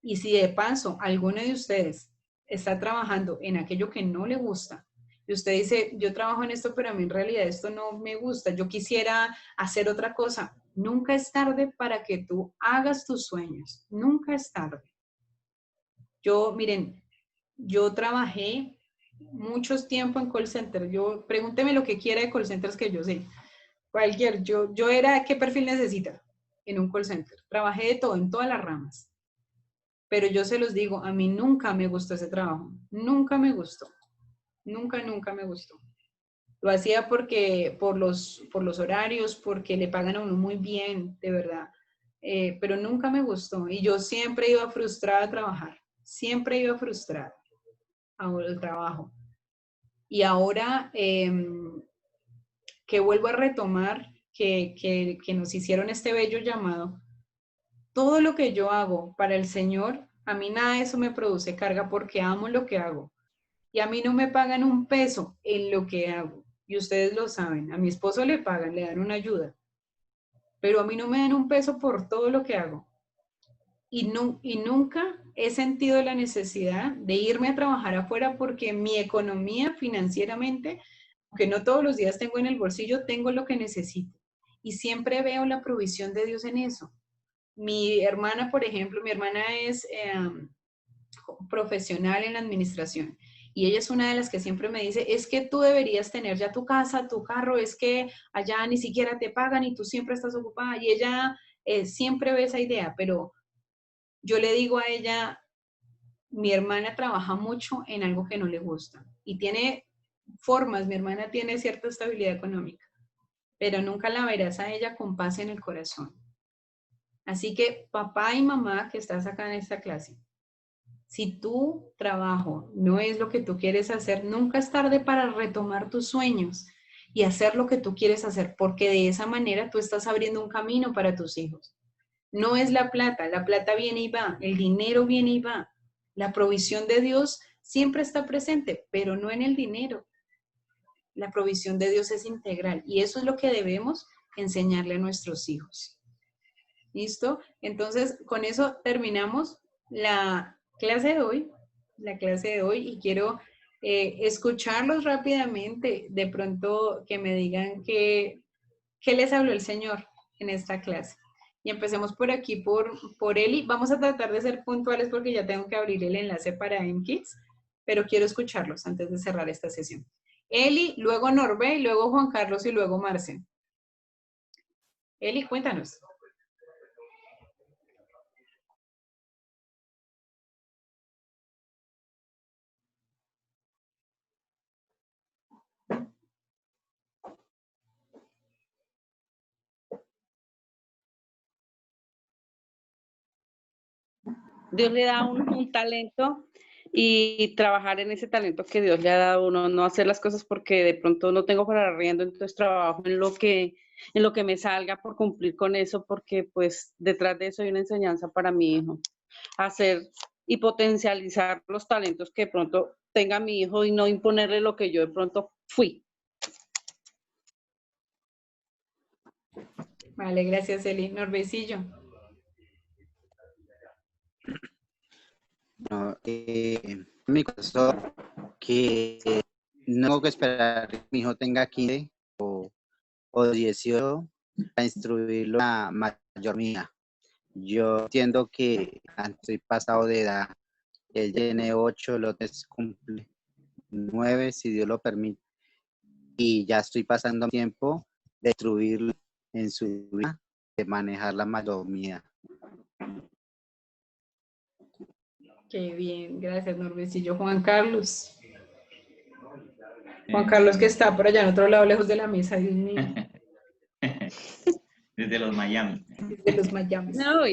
Y si de paso alguno de ustedes está trabajando en aquello que no le gusta, y usted dice, yo trabajo en esto, pero a mí en realidad esto no me gusta, yo quisiera hacer otra cosa, nunca es tarde para que tú hagas tus sueños, nunca es tarde. Miren, yo trabajé mucho tiempo en call center, pregúnteme lo que quiera de call centers que yo sé, cualquier, yo era, ¿qué perfil necesita en un call center? Trabajé de todo, en todas las ramas. Pero yo se los digo, a mí nunca me gustó ese trabajo, nunca me gustó, nunca me gustó. Lo hacía porque, por los horarios, porque le pagan a uno muy bien, de verdad, pero nunca me gustó. Y yo siempre iba frustrada a trabajar, siempre iba frustrada al trabajo. Y ahora que vuelvo a retomar, que nos hicieron este bello llamado, todo lo que yo hago para el Señor, a mí nada de eso me produce carga porque amo lo que hago. Y a mí no me pagan un peso en lo que hago. Y ustedes lo saben, a mi esposo le pagan, le dan una ayuda. Pero a mí no me dan un peso por todo lo que hago. Y nunca he sentido la necesidad de irme a trabajar afuera porque mi economía financieramente, aunque no todos los días tengo en el bolsillo, tengo lo que necesito. Y siempre veo la provisión de Dios en eso. Mi hermana, por ejemplo, mi hermana es profesional en la administración y ella es una de las que siempre me dice, es que tú deberías tener ya tu casa, tu carro, es que allá ni siquiera te pagan y tú siempre estás ocupada. Y ella siempre ve esa idea, pero yo le digo a ella, mi hermana trabaja mucho en algo que no le gusta y tiene formas, mi hermana tiene cierta estabilidad económica, pero nunca la verás a ella con paz en el corazón. Así que papá y mamá que estás acá en esta clase, si tu trabajo no es lo que tú quieres hacer, nunca es tarde para retomar tus sueños y hacer lo que tú quieres hacer, porque de esa manera tú estás abriendo un camino para tus hijos. No es la plata viene y va, el dinero viene y va. La provisión de Dios siempre está presente, pero no en el dinero. La provisión de Dios es integral y eso es lo que debemos enseñarle a nuestros hijos. ¿Listo? Entonces, con eso terminamos la clase de hoy y quiero escucharlos rápidamente, de pronto que me digan qué les habló el Señor en esta clase. Y empecemos por aquí, por Eli. Vamos a tratar de ser puntuales porque ya tengo que abrir el enlace para MKids, pero quiero escucharlos antes de cerrar esta sesión. Eli, luego Norbe, y luego Juan Carlos y luego Marcen. Eli, cuéntanos. Dios le da un talento y trabajar en ese talento que Dios le ha dado a uno, no hacer las cosas porque de pronto no tengo para arriendo, entonces trabajo en lo que me salga por cumplir con eso, porque pues detrás de eso hay una enseñanza para mi hijo, hacer y potencializar los talentos que de pronto tenga mi hijo y no imponerle lo que yo de pronto fui. Vale, gracias Eli. Norbecillo. No, mi caso que no tengo que esperar que mi hijo tenga 15 o 18 para instruirlo a mayor mía. Yo entiendo que estoy pasado de edad, él tiene 8, el otro cumple 9, si Dios lo permite, y ya estoy pasando tiempo de instruirlo en su vida, de manejar la mayordomía. Qué bien, gracias Norbecillo. Juan Carlos. Juan Carlos que está por allá en otro lado, lejos de la mesa, Dios mío. Desde los Miami. Desde los Miami. No,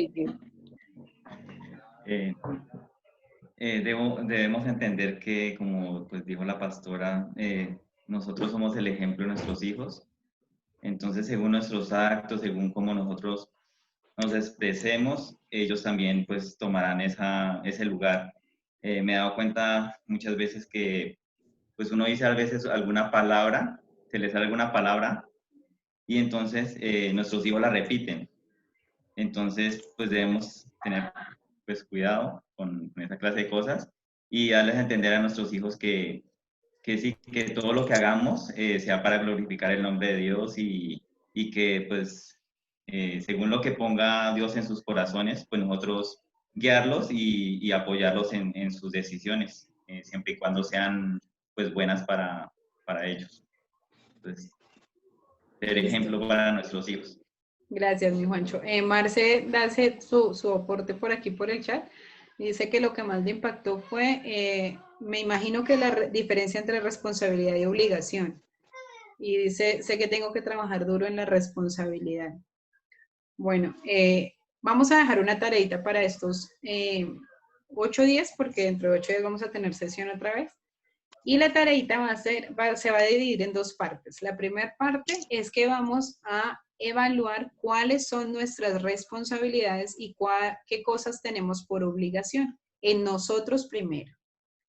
debemos entender que, como pues dijo la pastora, nosotros somos el ejemplo de nuestros hijos. Entonces, según nuestros actos, según cómo nosotros nos expresemos, ellos también pues tomarán ese lugar. Me he dado cuenta muchas veces que pues uno dice a veces alguna palabra, se les sale alguna palabra y entonces nuestros hijos la repiten. Entonces, pues debemos tener pues cuidado con esa clase de cosas y darles a entender a nuestros hijos que sí, que todo lo que hagamos sea para glorificar el nombre de Dios y que pues según lo que ponga Dios en sus corazones, pues nosotros guiarlos y apoyarlos en sus decisiones, siempre y cuando sean pues buenas para ellos. Entonces, ser ejemplo para nuestros hijos. Gracias, mi Juancho. Marce, hace su aporte por aquí, por el chat. Dice que lo que más le impactó fue, me imagino que la diferencia entre responsabilidad y obligación. Y dice, sé que tengo que trabajar duro en la responsabilidad. Bueno, vamos a dejar una tareita para estos 8 días, porque dentro de 8 días vamos a tener sesión otra vez. Y la tareita se va a dividir en 2 partes. La primera parte es que vamos a evaluar cuáles son nuestras responsabilidades y qué cosas tenemos por obligación en nosotros primero.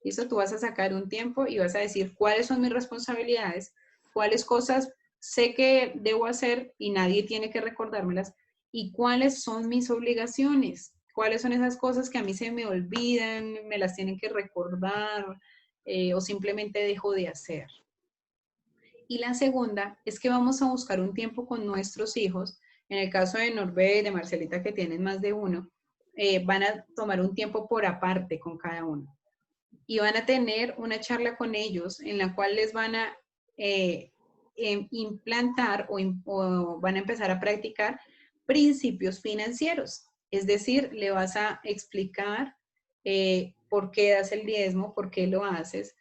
¿Listo? Tú vas a sacar un tiempo y vas a decir cuáles son mis responsabilidades, cuáles cosas sé que debo hacer y nadie tiene que recordármelas, y cuáles son mis obligaciones, cuáles son esas cosas que a mí se me olvidan, me las tienen que recordar, o simplemente dejo de hacer. Y la segunda es que vamos a buscar un tiempo con nuestros hijos. En el caso de Norbe y de Marcelita, que tienen más de uno, van a tomar un tiempo por aparte con cada uno. Y van a tener una charla con ellos en la cual les van a implantar o van a empezar a practicar principios financieros. Es decir, le vas a explicar por qué das el diezmo, por qué lo haces,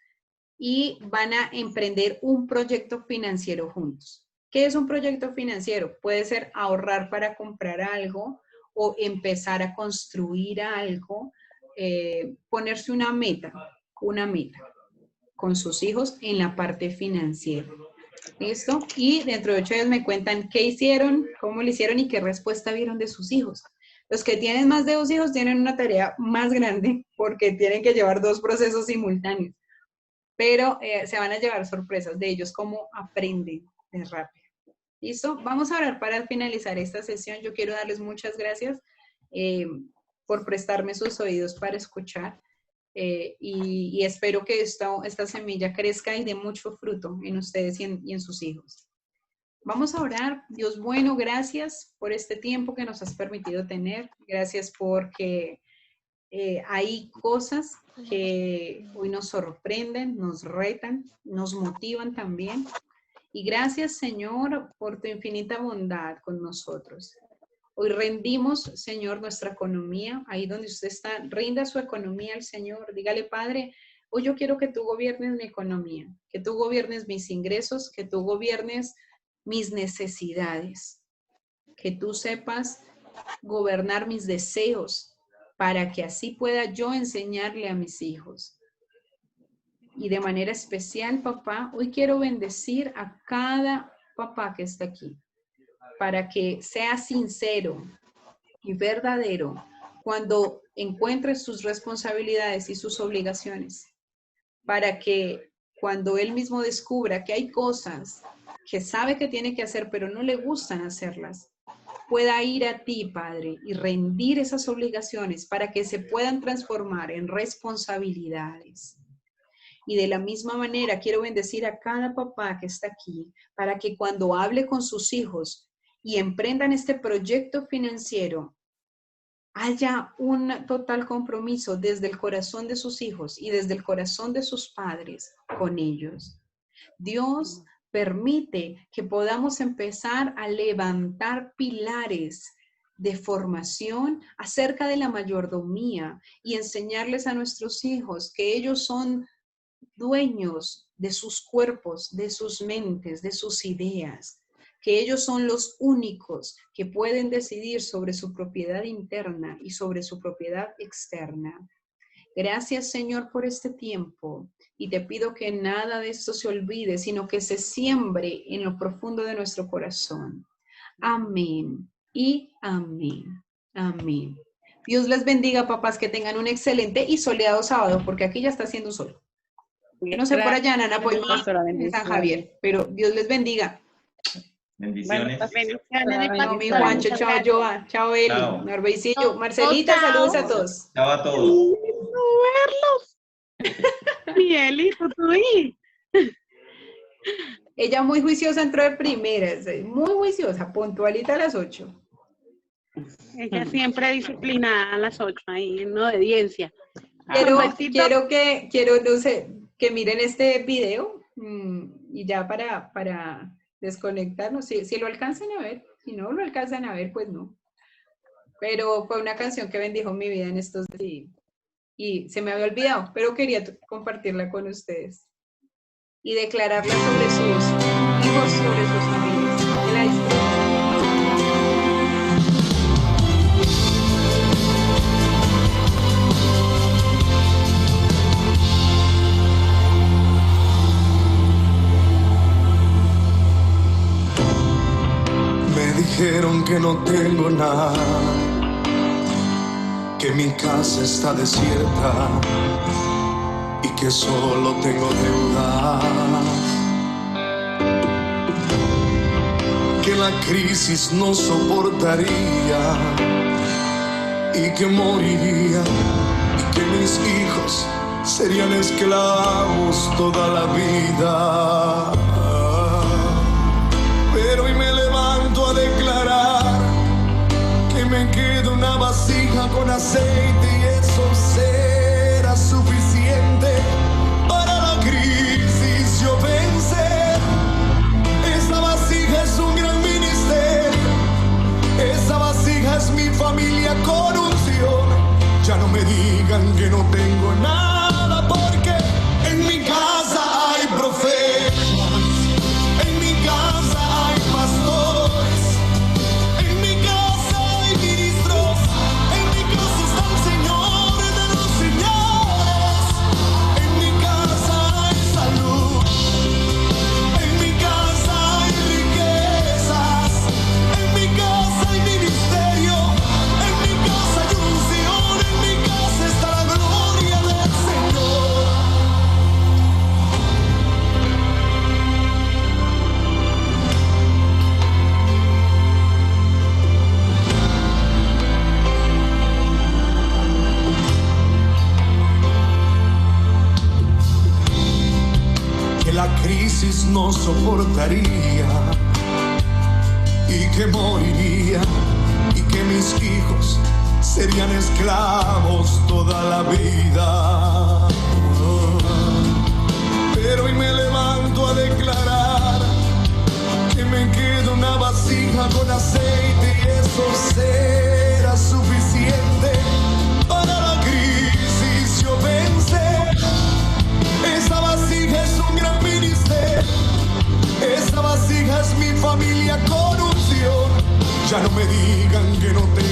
y van a emprender un proyecto financiero juntos. ¿Qué es un proyecto financiero? Puede ser ahorrar para comprar algo o empezar a construir algo, ponerse una meta con sus hijos en la parte financiera. ¿Listo? Y dentro de 8 días me cuentan qué hicieron, cómo lo hicieron y qué respuesta vieron de sus hijos. Los que tienen más de 2 hijos tienen una tarea más grande porque tienen que llevar 2 procesos simultáneos. Pero se van a llevar sorpresas de ellos, cómo aprenden de rápido. ¿Listo? Vamos a orar para finalizar esta sesión. Yo quiero darles muchas gracias por prestarme sus oídos para escuchar. Y espero que esta semilla crezca y dé mucho fruto en ustedes y en sus hijos. Vamos a orar. Dios bueno, gracias por este tiempo que nos has permitido tener. Gracias porque hay cosas que hoy nos sorprenden, nos retan, nos motivan también. Y gracias, Señor, por tu infinita bondad con nosotros. Hoy rendimos, Señor, nuestra economía. Ahí donde usted está, rinda su economía al Señor. Dígale, Padre, hoy yo quiero que tú gobiernes mi economía, que tú gobiernes mis ingresos, que tú gobiernes mis necesidades, que tú sepas gobernar mis deseos, para que así pueda yo enseñarle a mis hijos. Y de manera especial, papá, hoy quiero bendecir a cada papá que está aquí, para que sea sincero y verdadero cuando encuentre sus responsabilidades y sus obligaciones, para que cuando él mismo descubra que hay cosas que sabe que tiene que hacer, pero no le gustan hacerlas, pueda ir a ti, Padre, y rendir esas obligaciones para que se puedan transformar en responsabilidades. Y de la misma manera quiero bendecir a cada papá que está aquí, para que cuando hable con sus hijos y emprendan este proyecto financiero, haya un total compromiso desde el corazón de sus hijos y desde el corazón de sus padres con ellos. Dios, permite que podamos empezar a levantar pilares de formación acerca de la mayordomía y enseñarles a nuestros hijos que ellos son dueños de sus cuerpos, de sus mentes, de sus ideas, que ellos son los únicos que pueden decidir sobre su propiedad interna y sobre su propiedad externa. Gracias, Señor, por este tiempo. Y te pido que nada de esto se olvide, sino que se siembre en lo profundo de nuestro corazón. Amén y amén. Amén. Dios les bendiga, papás, que tengan un excelente y soleado sábado, porque aquí ya está haciendo sol. Yo no sé por allá en Anapoima, en San Javier, pero Dios les bendiga. Bendiciones. Bendiciones de Bueno, mi Pakistán. Juancho, Muchas chao, gracias. Joa, chao, Eli, Chao. Narveisillo, Marcelita, Chao. saludos a todos. Chao a todos. No verlos. Mi Elito, tú ahí. Ella muy juiciosa entró de primeras, muy juiciosa, puntualita a las 8. Ella siempre disciplinada a las 8 ahí en obediencia. Quiero, no sé, que miren este video y ya para desconectarnos, si lo alcanzan a ver, si no lo alcanzan a ver, pues no. Pero fue una canción que bendijo mi vida en estos días y se me había olvidado, pero quería compartirla con ustedes y declararla sobre sus hijos, sobre sus familias. Que la disfruten. Me dijeron que no tengo nada, que mi casa está desierta y que solo tengo deuda, que la crisis no soportaría y que moriría y que mis hijos serían esclavos toda la vida. Pero hoy me levanto a declarar que me queda una vasija con aceite y eso será suficiente para la crisis yo vencer. Esa vasija es un gran ministerio, esa vasija es mi familia con unción. Ya no me digan que no tengo nada, porque en mi casa hay profetas, en mi casa hay pastores, en mi casa hay ministros, en mi casa está el Señor de los señores, en mi casa hay salud, en mi casa hay riquezas, en mi casa hay ministerio, en mi casa hay unción, en mi casa está la gloria del Señor. Que la crisis no soportaría y que moriría y que mis hijos serían esclavos toda la vida. Pero hoy me levanto a declarar que me queda una vasija con aceite y eso será suficiente para la crisis yo vencer. Esa vasija es un gran ministerio, esa vasija es mi familia con unción. Ya no me digan que no tengo